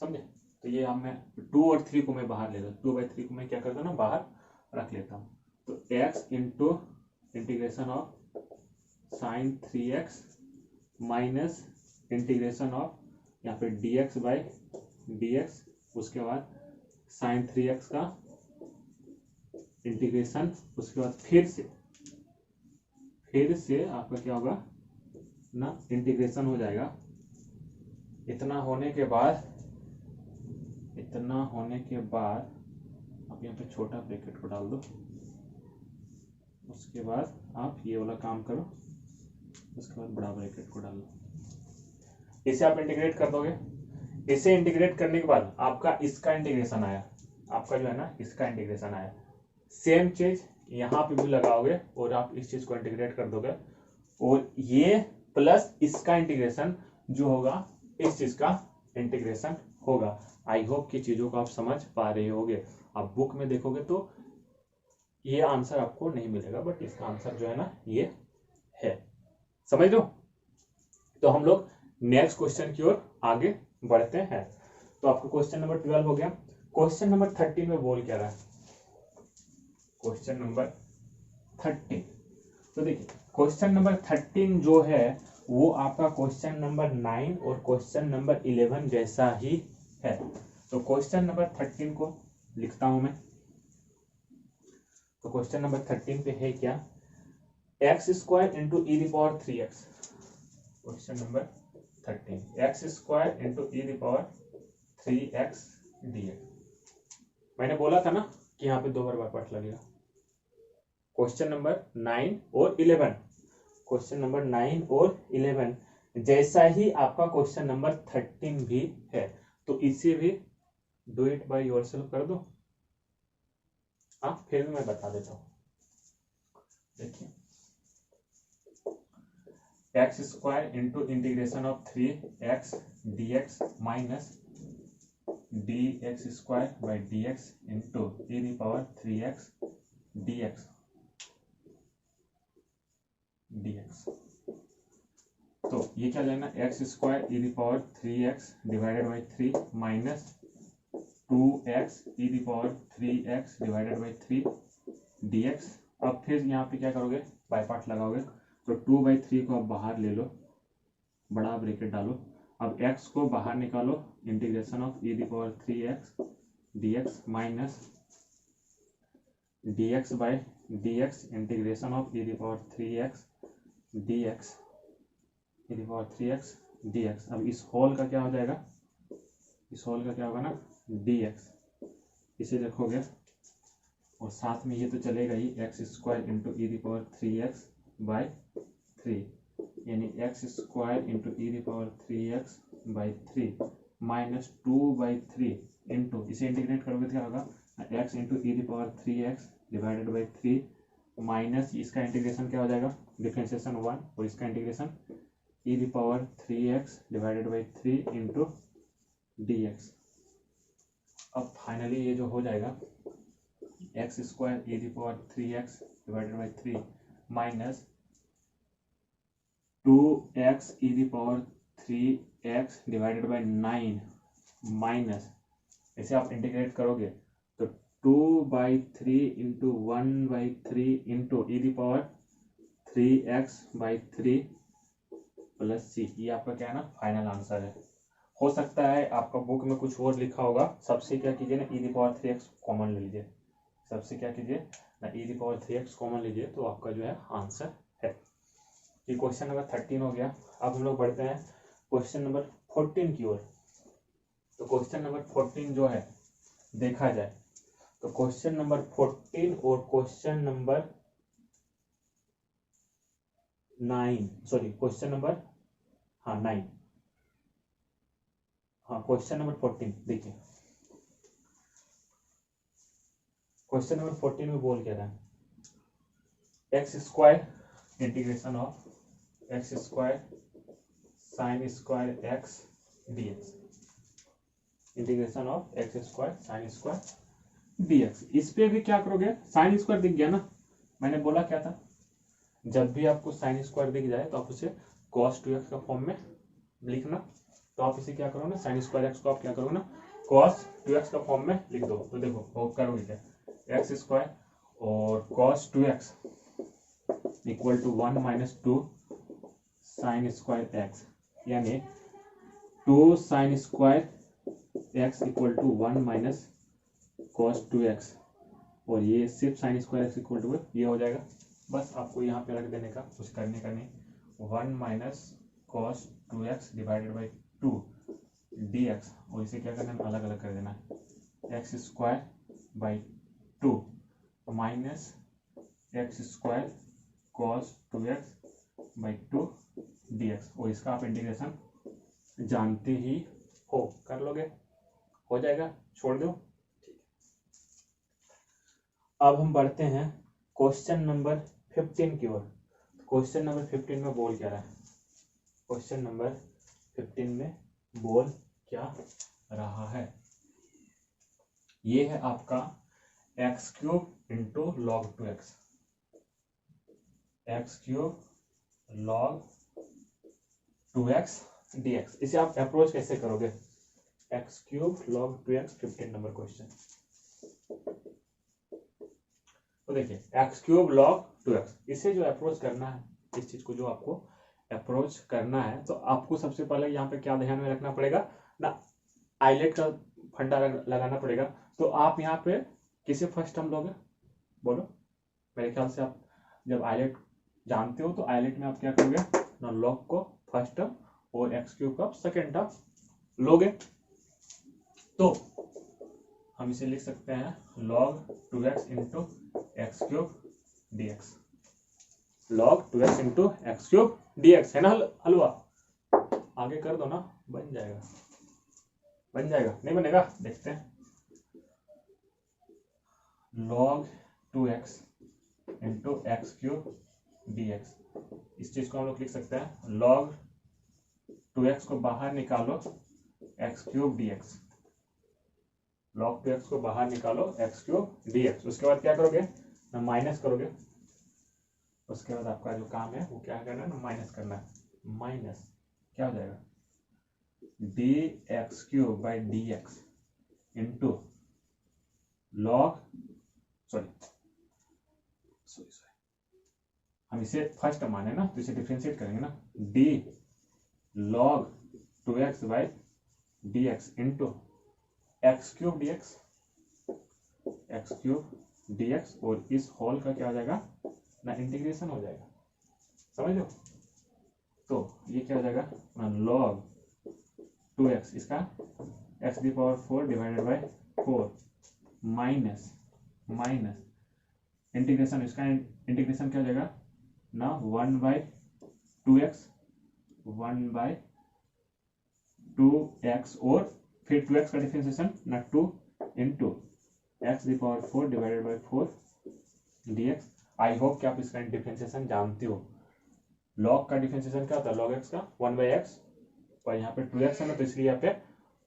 समझे। तो ये हम मैं 2 और 3 को मैं बाहर लेता हूँ, 2/3 को मैं क्या करता हूँ ना, बाहर रख लेता हूँ। तो x into integration of sine 3x minus integration of यहाँ पे dx बाई dx, उसके बाद साइन 3x का इंटीग्रेशन, उसके बाद फिर से आपका क्या होगा ना, इंटीग्रेशन हो जाएगा। इतना होने के बाद आप यहाँ पे छोटा ब्रैकेट को डाल दो, उसके बाद आप ये वाला काम करो, उसके बाद बड़ा ब्रैकेट को डाल दो, इसे आप इंटीग्रेट कर दोगे। इसे इंटीग्रेट करने के बाद आपका इसका इंटीग्रेशन आया, आपका जो है ना इसका इंटीग्रेशन आया, सेम चीज यहाँ पे भी लगाओगे और आप इस चीज को इंटीग्रेट कर दोगे, और ये प्लस इसका इंटीग्रेशन जो होगा इस चीज का इंटीग्रेशन होगा। आई होप कि चीजों को आप समझ पा रहे होगे। आप बुक में देखोगे तो ये आंसर आपको नहीं मिलेगा, बट इसका आंसर जो है ना ये है, समझ लो। तो हम लोग नेक्स्ट क्वेश्चन की ओर आगे बढ़ते हैं। तो आपको क्वेश्चन नंबर 12 हो गया। क्वेश्चन नंबर 13 में बोल क्या रहा है, क्वेश्चन नंबर 13। तो देखिए क्वेश्चन नंबर 13 जो है वो आपका क्वेश्चन नंबर 9 और क्वेश्चन नंबर 11 जैसा ही है। तो क्वेश्चन नंबर 13 को लिखता हूं मैं। तो क्वेश्चन नंबर 13 पे है क्या, x square into e the power 3x। Question number 13 x square into e the power 3x dx। मैंने बोला था ना कि यहाँ पे 2 बार पार्ट लगेगा। क्वेश्चन नंबर 9 और 11, क्वेश्चन नंबर 9 और 11 जैसा ही आपका क्वेश्चन नंबर 13 भी है। तो इसे भी डू इट बाय योरसेल्फ कर दो। हाँ फिर मैं बता देता हूँ। देखिए x square into integration of 3x dx minus dx square by dx into e the power 3x dx। तो ये क्या जाएगा, X square E the power 3x divided by 3 minus 2x e the power 3x divided by 3 dx। अब फिर यहाँ पे क्या करोगे, बाई पार्ट लगाओगे, तो 2/3 को अब बाहर ले लो, बड़ा ब्रैकेट डालो, अब x को बाहर निकालो, integration of E the power 3x dx minus dx by dx integration of E the power 3x dx E the power 3x dx। अब इस होल का क्या हो जाएगा, इस होल का क्या होगा ना dx, इसे देखोगे और साथ में ये तो चलेगा ही, X square into e the power 3x by 3, यानी X square into e the power 3x by 3 minus 2/3 into, इसे इंटीग्रेट करोगे तो क्या होगा, x into e the power 3x divided by 3 minus इसका इंटीग्रेशन क्या हो जाएगा, डिफरेंशिएशन 1, और इसका integration e the power 3x divided by 3 into dx। अब फाइनली ये जो हो जाएगा X square E the power 3x divided by 3 minus 2x e the power 3x divided by 9 minus, इसे आप इंटीग्रेट करोगे तो 2/3 into 1/3 into e the power 3x by 3 plus C. ये आपका क्या है ना फाइनल आंसर है। हो सकता है आपका बुक में कुछ और लिखा होगा, सबसे क्या कीजिए ना, e the power 3x common ले लीजिए, सबसे क्या कीजिए ना, e the power 3x common लीजिए, तो आपका जो है आंसर है। ये क्वेश्चन नंबर 13 हो गया। अब हम लोग बढ़ते हैं क्वेश्चन नंबर 14 की ओर। तो क्वेश्चन नंबर 14 जो है देखा जाए तो क्वेश्चन नंबर 14 और question number 9, sorry question number 9, question number 14 देखिए, क्वेश्चन नंबर 14 में बोल क्या रहा है, x square integration of x square sine square x dx, integration of x square sine square dx। इस पे भी क्या करोगे, साइन स्क्वायर दिख गया ना, मैंने बोला क्या था, जब भी आपको साइन स्क्वायर दिख जाए तो आप उसे cos 2x का फॉर्म में लिखना, तो आप इसे क्या करो ना, साइन स्क्वायर एक्स को आप क्या करोगे ना cos 2x का फॉर्म में लिख दो। तो देखो वो करोगे क्या, एक्स स्क्वायर और cos 2x equal to 1 minus 2 sine square x, यानी 2 sine square x equal to 1 minus cos 2x, और ये सिर्फ sine square x equal to ये हो जाएगा। बस आपको यहाँ पे रख देने का, कुछ करने का नहीं, 1 minus cos 2x divided by 2 dx, और इसे क्या करना है, अलग अलग कर देना है, x square by 2 minus x square cos 2x by 2 dx, और इसका आप इंटीग्रेशन जानते ही हो, कर लोगे, हो जाएगा, छोड़ दो। अब हम बढ़ते हैं क्वेश्चन नंबर 15 की ओर। क्वेश्चन नंबर 15 में बोल क्या रहा है, क्वेश्चन नंबर 15 में बोल क्या रहा है, ये है आपका x cube into log 2x, x cube log 2x dx। इसे आप अप्रोच कैसे करोगे, x cube log 2x 15 number question. तो देखिए एक्स क्यूब लॉग 2x, इसे जो अप्रोच करना है, इस चीज को जो आपको अप्रोच करना है, तो आपको सबसे पहले यहाँ पे क्या ध्यान में रखना पड़ेगा ना, आइलेट का फंडा लगाना पड़ेगा। तो आप यहाँ पे किसे फर्स्ट टर्म लोगे, बोलो, मेरे ख्याल से आप जब आइलेट जानते हो तो आइलेट में आप क्या करोगे ना, लॉग को फर्स्ट टर्म और एक्स क्यूब का सेकेंड टर्म लोगे। तो हम इसे लिख सकते हैं log 2x into x cube dx, log 2x into x cube dx, है ना हलवा, आगे कर दो ना, बन जाएगा, बन जाएगा, नहीं बनेगा, देखते हैं, log 2x into x cube dx। इस चीज को हम लोग लिख सकते हैं log 2x को बाहर निकालो x cube dx, log 2x को बाहर निकालो एक्स क्यूब dx। उसके बाद क्या करोगे ना, माइनस करोगे, उसके बाद आपका जो काम है वो क्या करना है ना, माइनस करना है। माइनस क्या हो जाएगा D x cube by D x into log sorry हम इसे फर्स्ट माने ना, तो इसे डिफरेंशिएट करेंगे ना, D log 2x by D x into x cube D x और इस होल का क्या हो जाएगा ना इंटीग्रेशन हो जाएगा, समझ लो। तो ये क्या हो जाएगा ना लॉग 2x इसका x की power 4 divided by 4 minus integration, इसका इंटीग्रेशन क्या हो जाएगा ना 1 बाई 2x और फिर 2x का डिफरेंशिएशन ना 2 इंटू एक्स की power 4 divided by 4 dx। I hope कि आप इसका डिफरेंशिएशन जानते हो। लॉग का डिफरेंशिएशन क्या होता है, लॉग x का 1 बाई एक्स, और यहाँ पे 2x है ना, तो इसलिए यहाँ पे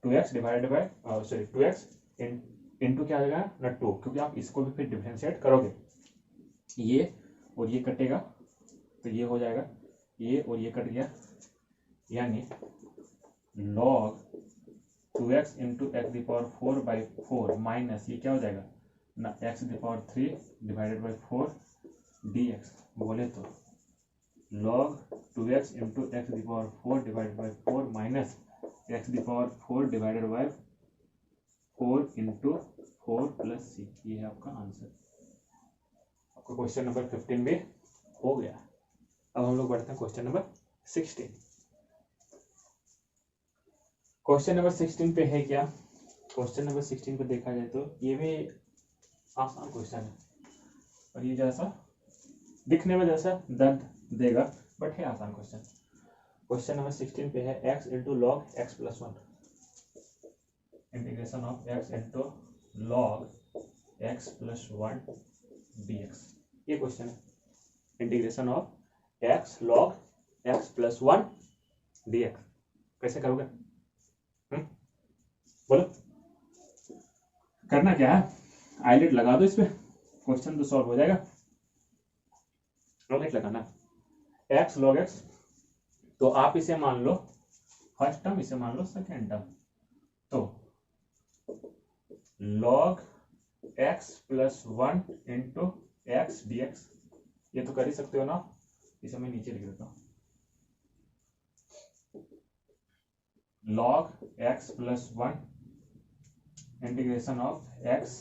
2x divided by 2x into क्या आ जाएगा ना 2, क्योंकि आप इसको भी फिर डिफरेंशिएट करोगे, ये और ये कटेगा तो ये हो जाएगा, ये और ये कट गया, यानी log 2x इंटू एक्स की पावर 4 बाई 4 माइनस ये क्या हो जाएगा ना एक्स की पावर 3 डिवाइडेड बाई 4 dx। बोले तो log 2x इंटू एक्स की power 4 divided by 4 minus X की power 4 divided by 4 into 4 plus C, ये है आपका आंसर। आपका क्वेश्चन नंबर 15 भी हो गया। अब हम लोग बढ़ते हैं क्वेश्चन नंबर 16। क्वेश्चन नंबर 16 पे है क्या, क्वेश्चन नंबर 16 पे देखा जाए तो ये भी आसान क्वेश्चन है, और ये जैसा दिखने में जैसा दर्द देगा बट है आसान क्वेश्चन। क्वेश्चन नंबर 16 पे है x into log x plus 1, integration of x into log x plus 1 dx। ये क्वेश्चन है, integration of x log x plus 1 dx। कैसे करोगे बोलो, करना क्या है, आईलेट लगा दो इस पे, क्वेश्चन तो सॉल्व हो जाएगा। आईलेट लगाना x log x, तो आप इसे मान लो फर्स्ट टर्म, इसे मान लो सेकेंड टर्म, तो log x plus 1 into x dx, ये तो कर ही सकते हो ना, इसे मैं नीचे लिख देता हूँ, log x plus 1 integration of x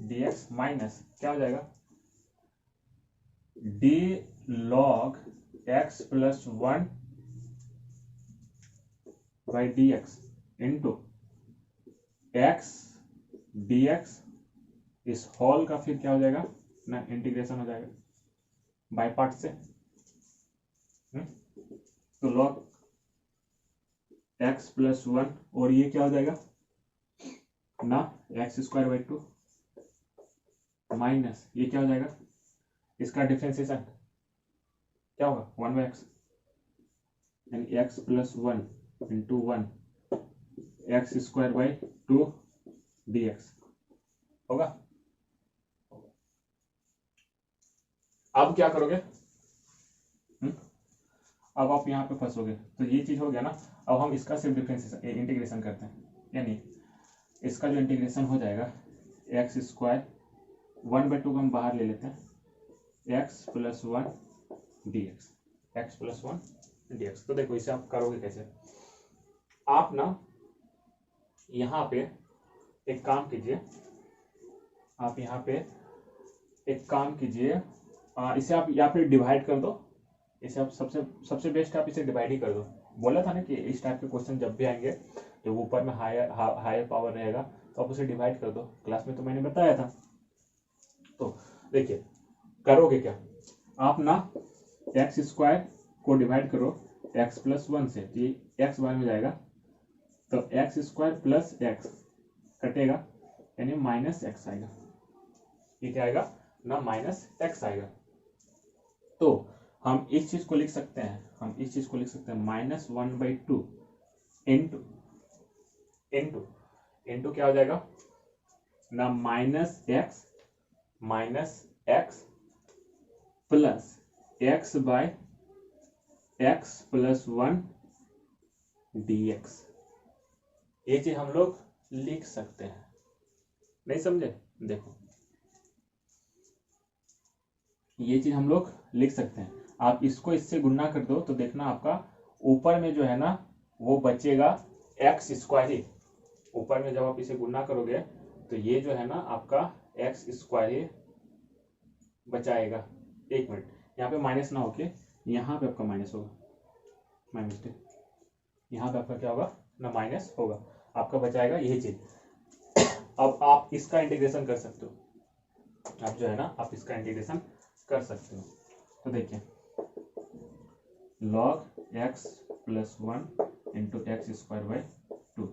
dx minus क्या हो जाएगा d log x plus 1 by dx into x dx, इस होल का फिर क्या हो जाएगा ना इंटीग्रेशन हो जाएगा बाय पार्ट से, तो log x प्लस 1 और ये क्या हो जाएगा ना एक्स स्क्वायर बाई 2 माइनस ये क्या हो जाएगा, इसका डिफरेंशिएशन क्या होगा 1 बाई एक्स, यानी x plus 1 into 1 x square by 2 dx होगा। अब क्या करोगे, अब आप यहाँ पे फंसोगे, तो ये चीज हो गया ना। अब हम इसका सिर्फ डिफरेंशिएशन इंटीग्रेशन करते हैं, यानी इसका जो इंटीग्रेशन हो जाएगा एक्स स्क्वायर 1 बाई 2 को हम बाहर ले लेते हैं, x plus 1 dx, x plus 1 dx। तो देखो इसे आप करोगे कैसे, आप ना यहाँ पे एक काम कीजिए, आप यहाँ पे एक काम कीजिए, इसे आप यहाँ पे डिवाइड कर दो, इसे आप सबसे बेस्ट आप इसे डिवाइड ही कर दो। बोला था ना कि इस टाइप के क्वेश्चन जब भी आएंगे तो ऊपर में हायर पावर रहेगा, तो आप उसे डिवाइड कर दो, क्लास में तो मैंने बताया था। तो देखिए करोगे क्या, आप ना एक्स स्क्वायर को डिवाइड करो एक्स प्लस 1 से, तो ये एक्स बाहर में जाएगा, तो एक्स स्क्वायर प्लस एक्स कटेगा, यानी माइनस एक्स आएगा, ये क्या आएगा ना माइनस एक्स आएगा। तो हम इस चीज को लिख सकते हैं, हम इस चीज को लिख सकते हैं माइनस 1 बाई 2 इंटू क्या हो जाएगा ना minus x plus x by x plus one dx, ये चीज हम लोग लिख सकते हैं। नहीं समझे? देखो ये चीज हम लोग लिख सकते हैं। आप इसको इससे गुणा कर दो तो देखना आपका ऊपर में जो है ना वो बचेगा एक्स स्क्वायर ही। ऊपर में जब आप इसे गुणा करोगे तो ये जो है ना आपका एक्स स्क्वायर ही बचाएगा। एक मिनट, यहाँ पे माइनस ना होके यहाँ पे आपका माइनस होगा, माय मिस्टेक, यहाँ पे आपका क्या होगा ना माइनस होगा, आपका बचाएगा यही चीज। अब आप इसका इंटीग्रेशन कर सकते हो, आप जो है ना आप इसका इंटीग्रेशन कर सकते हो। तो देखिए log x plus one into X square by two.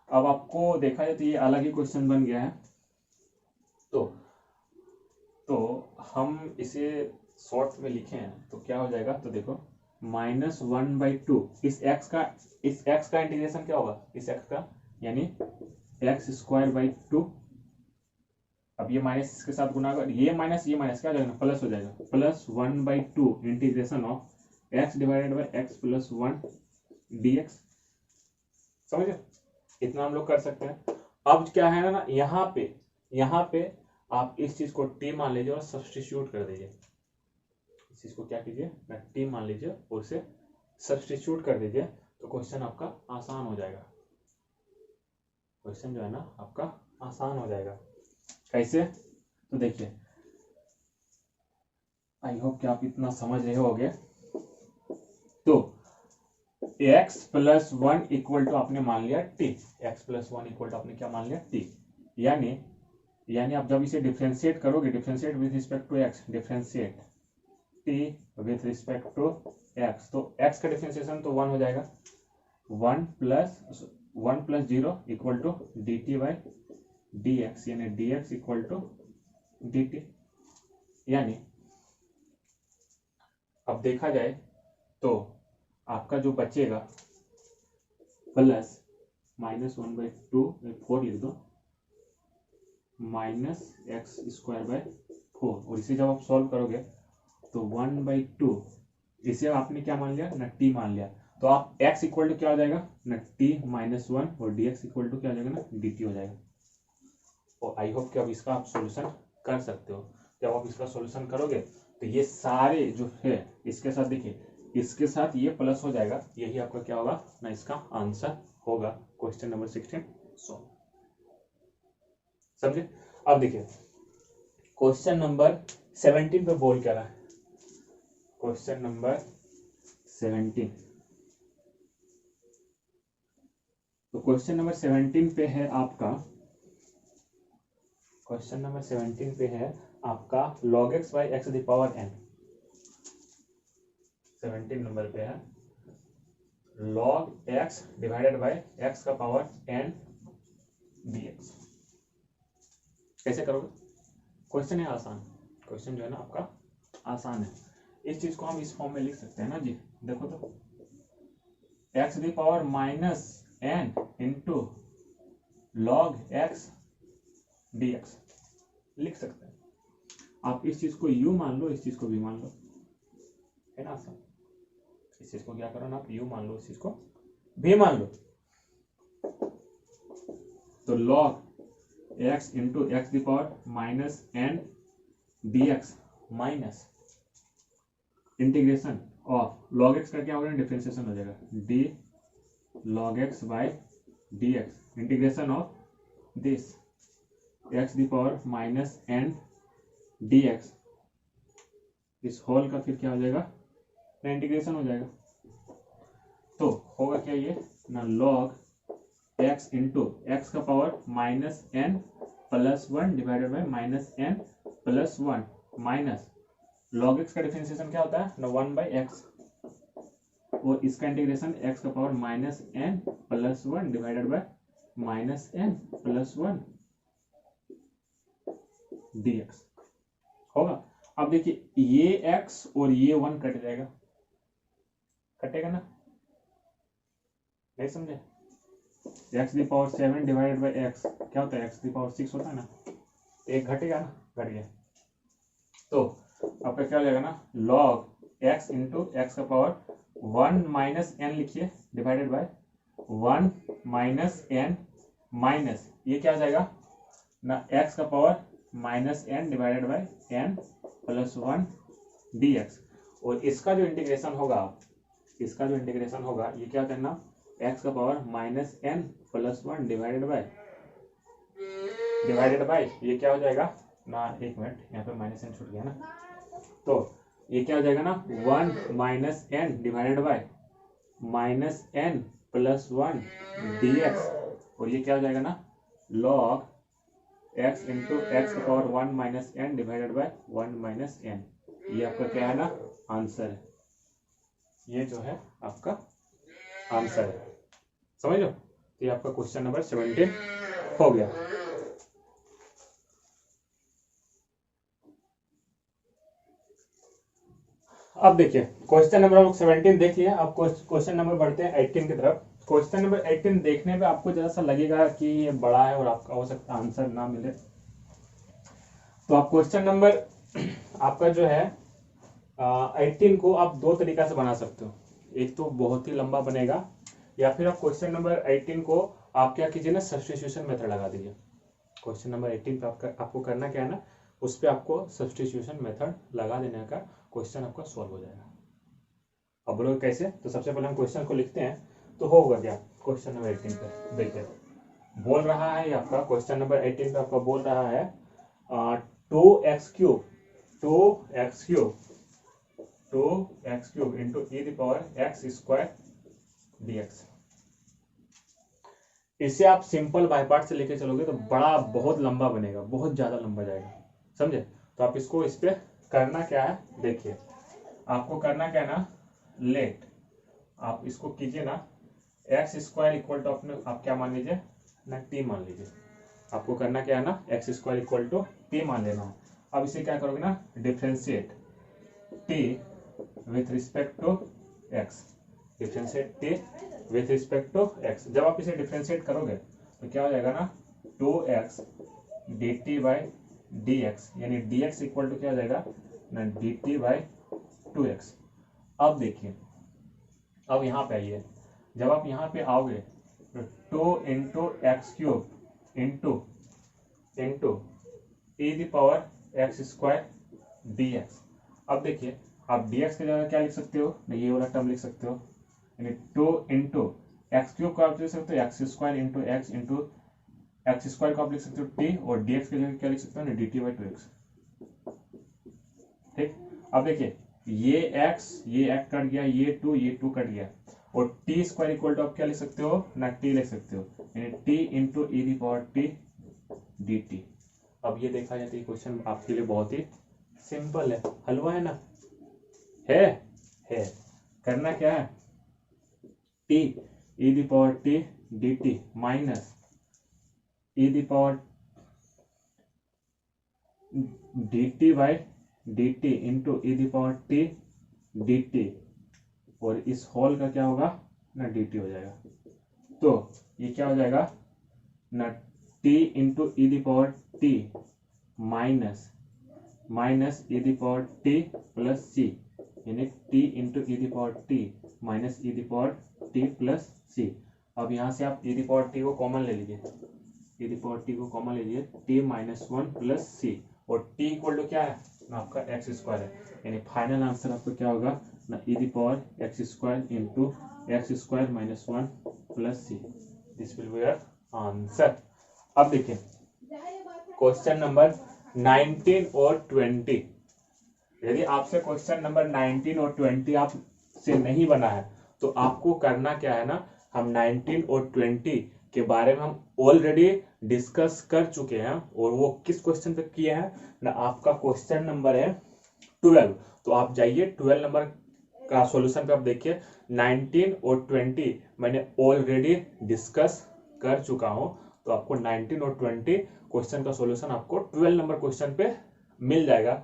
अब आपको देखा जाए तो ये अलग ही क्वेश्चन बन गया है, तो हम इसे शॉर्ट में लिखे हैं तो क्या हो जाएगा, तो देखो माइनस वन बाई टू, इस x का इंटीग्रेशन क्या होगा, इस x का यानी एक्स स्क्वायर बाई टू। अब ये माइनस इसके साथ गुना कर, ये माइनस क्या हो जाएगा, प्लस हो जाएगा, plus one by to integration of x divided by x plus one dx। समझे? इतना हम लोग कर सकते हैं। अब क्या है ना यहाँ पे आप इस चीज को t मान लीजिए और सब्स्टिट्यूट कर दीजिए। इस चीज को क्या कीजिए ना t मान लीजिए और उसे सब्स्टिट्यूट कर दीजिए, तो क्वेश्चन आपका आसान हो जाएगा। क्वेश्चन जो है ना आपका आसान हो जाएगा। कैसे? तो देखिए, आई होप कि आप इतना समझ रहे होगे। तो x plus one equal to आपने मान लिया t, x plus one equal to आपने क्या मान लिया t, यानी आप जब इसे डिफरेंशिएट करोगे, differentiate with respect to x, differentiate t with respect to x, तो x का डिफरेंशिएशन तो वन हो जाएगा, one plus zero equal to D T by D X, यानी D X equal to D T. यानी अब देखा जाए तो आपका जो बचेगा plus minus one by two, four लिख दो, minus x square by four, और इसे जब आप सॉल्व करोगे तो वन बाई टू, इसे आपने क्या मान लिया ना t मान लिया, तो आप x इक्वल टू क्या हो जाएगा ना t माइनस वन, और dx इक्वल टू क्या हो जाएगा ना dt हो जाएगा। और आई होप कि अब इसका आप सॉल्यूशन कर सकते हो। जब आप इसका सॉल्यूशन करोगे तो ये सारे जो है इसके साथ देखिए, इसके साथ ये प्लस हो जाएगा, यही आपका क्या होगा ना इसका आंसर होगा क्वेश्चन नंबर 16 सॉल्व। समझे? अब देखिए क्वेश्चन नंबर 17 पे बोल क्या रहा है, क्वेश्चन नंबर 17। तो क्वेश्चन नंबर 17 पे है आपका, क्वेश्चन नंबर 17 पे है आपका log x by x the power n। 17 number पे है log x divided by x का पावर n dx। कैसे करोगे? क्वेश्चन है आसान, क्वेश्चन जो है ना आपका आसान है। इस चीज को हम इस फॉर्म में लिख सकते हैं ना जी, देखो तो x the power minus n into log x dx लिख सकते हैं। आप इस चीज को u मान लो, इस चीज को v मान लो, है ना आसान। इस चीज को क्या करो ना आप u मान लो, इस चीज को v मान लो, तो log x into x the power minus n dx minus integration of log x का क्या होगा, डिफरेंशिएशन हो जाएगा, d log x by dx integration of this x the power minus n dx, इस होल का फिर क्या हो जाएगा ना इंटीग्रेशन हो जाएगा। तो होगा क्या ये ना log x इंटू एक्स का power minus n plus one divided by minus n plus one minus log x का डिफरेंशिएशन क्या होता है ना वन बाई एक्स, और इसका इंटीग्रेशन x का power minus n plus one divided by minus n plus one dx होगा। अब देखिए ये x और ये वन कट जाएगा, कटेगा ना, नहीं समझे? X the power 7 divided by x क्या होता है, एक्स दी पावर 6 होता है ना, एक घटेगा ना, घट गया। तो आपका क्या हो जाएगा ना log x इंटू एक्स का पावर 1 माइनस एन लिखिए divided by 1 minus n minus ये क्या हो जाएगा ना एक्स का power minus n divided by n plus 1 dx। और इसका जो इंटीग्रेशन होगा ये क्या करना एक्स का power minus n plus 1 divided by ये क्या हो जाएगा ना, एक मिनट यहाँ पे माइनस एन छूट गया ना, तो ये क्या हो जाएगा ना 1 minus n divided by minus n plus 1 dx। और ये क्या हो जाएगा ना log x इंटू एक्स का power 1 minus n divided by 1 minus n. ये आपका क्या है ना आंसर है, ये जो है आपका आंसर है, समझ लो। तो ये आपका क्वेश्चन नंबर 17 हो गया। अब देखिए क्वेश्चन नंबर हम लोग 17 देख लिया। अब क्वेश्चन नंबर बढ़ते हैं 18 की तरफ। क्वेश्चन नंबर 18 देखने पे आपको जरा सा लगेगा कि ये बड़ा है और आपका हो सकता है आंसर ना मिले, तो आप क्वेश्चन नंबर आपका जो है 18 को आप दो तरीका से बना सकते हो। एक तो बहुत ही लंबा बनेगा, या फिर आप क्वेश्चन नंबर 18 को आप क्या कीजिए ना सब्स्टिट्यूशन मेथड लगा दीजिए। क्वेश्चन नंबर 18 पे आपको करना क्या है ना, उस पर आपको सब्स्टिट्यूशन मेथड लगा देने का क्वेश्चन आपका सॉल्व हो जाएगा। अब बोलोगे कैसे, तो सबसे पहले हम क्वेश्चन को लिखते हैं। तो होगा क्या क्वेश्चन नंबर 18 पे देखिए बोल रहा है आपका क्वेश्चन नंबर 18 पे आपका बोल रहा है 2x cube into E the power X square dx। इसे आप सिंपल बाय पार्ट से लेके चलोगे तो बहुत लंबा बनेगा, बहुत ज्यादा लंबा जाएगा, समझे। तो आप इसको इस पे करना क्या है, देखिए आपको करना क्या है ना, लेट आप इसको कीजिए ना एक्स स्क्वायर इक्वल टू अपने आप क्या मान लीजिए ना टी मान लीजिए। आपको करना क्या है ना x square equal to t मान लेना है। अब इसे क्या करोगे ना differentiate t with respect to x, differentiate t with respect to x. जब आप इसे डिफरेंशिएट करोगे तो क्या हो जाएगा ना 2x dt बाई dx, यानी dx इक्वल टू क्या हो जाएगा ना dt बाई 2x। अब देखिए अब यहाँ पे आइए, जब आप यहाँ पे आओगे तो 2 into x cube into E the power X square dx। अब देखिए आप dx की जगह क्या लिख सकते हो ना, ये वाला टर्म लिख सकते हो, यानी 2 इंटू एक्स क्यूब को आप लिख सकते हो x square into X square को आप लिख सकते हो टी, और dx की जगह क्या लिख सकते हो ना dt बाई 2x। ठीक, अब देखिए ये x कट गया, ये 2 कट गया, और टी स्क्वायर इक्वल टू आप क्या लिख सकते हो ना टी लिख सकते हो, यानी T into e the power T dt। अब ये देखा जाए तो ये क्वेश्चन आपके लिए बहुत ही सिंपल है, हलवा है ना, है करना क्या है T E the power T dt minus e the power dt by dt into e the power T dt, और इस होल का क्या होगा ना dt हो जाएगा। तो ये क्या हो जाएगा ना t into e the power T minus e the power T plus C, यानी t into e the power T minus e the power T plus C. अब यहाँ से आप ई दी पावर टी को कॉमन ले लीजिए, e the power T को common ले लीजिए, t माइनस 1 प्लस सी, और t इक्वल टू क्या है ना आपका एक्स स्क्वायर है, यानी फाइनल आंसर आपको क्या होगा ना e the power X square into X square minus 1 plus C, this will be your answer. अब देखिए क्वेश्चन नंबर 19 और 20, यदि आपसे क्वेश्चन नंबर 19 और 20 आप से नहीं बना है तो आपको करना क्या है ना, हम 19 और 20 के बारे में हम ऑलरेडी डिस्कस कर चुके हैं, और वो किस क्वेश्चन पे किए हैं ना, आपका क्वेश्चन नंबर है 12। तो आप जाइए 12 नंबर का सॉल्यूशन पे आप देखिए 19 और 20 मैंने ऑलरेडी डिस्कस कर चुका हूं, तो आपको 19 और 20 क्वेश्चन का सॉल्यूशन आपको 12 नंबर क्वेश्चन पे मिल जाएगा।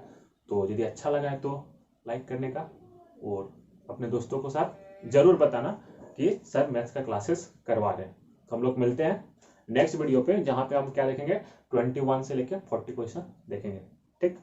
तो यदि अच्छा लगा है तो लाइक करने का, और अपने दोस्तों को साथ जरूर बताना कि सर मैथ्स का क्लासेस करवा रहे हैं। तो हम लोग मिलते हैं नेक्स्ट वीडियो पे, जहां पे हम क्या देखेंगे 21 से लेकर 40 क्वेश्चन देखेंगे। ठीक।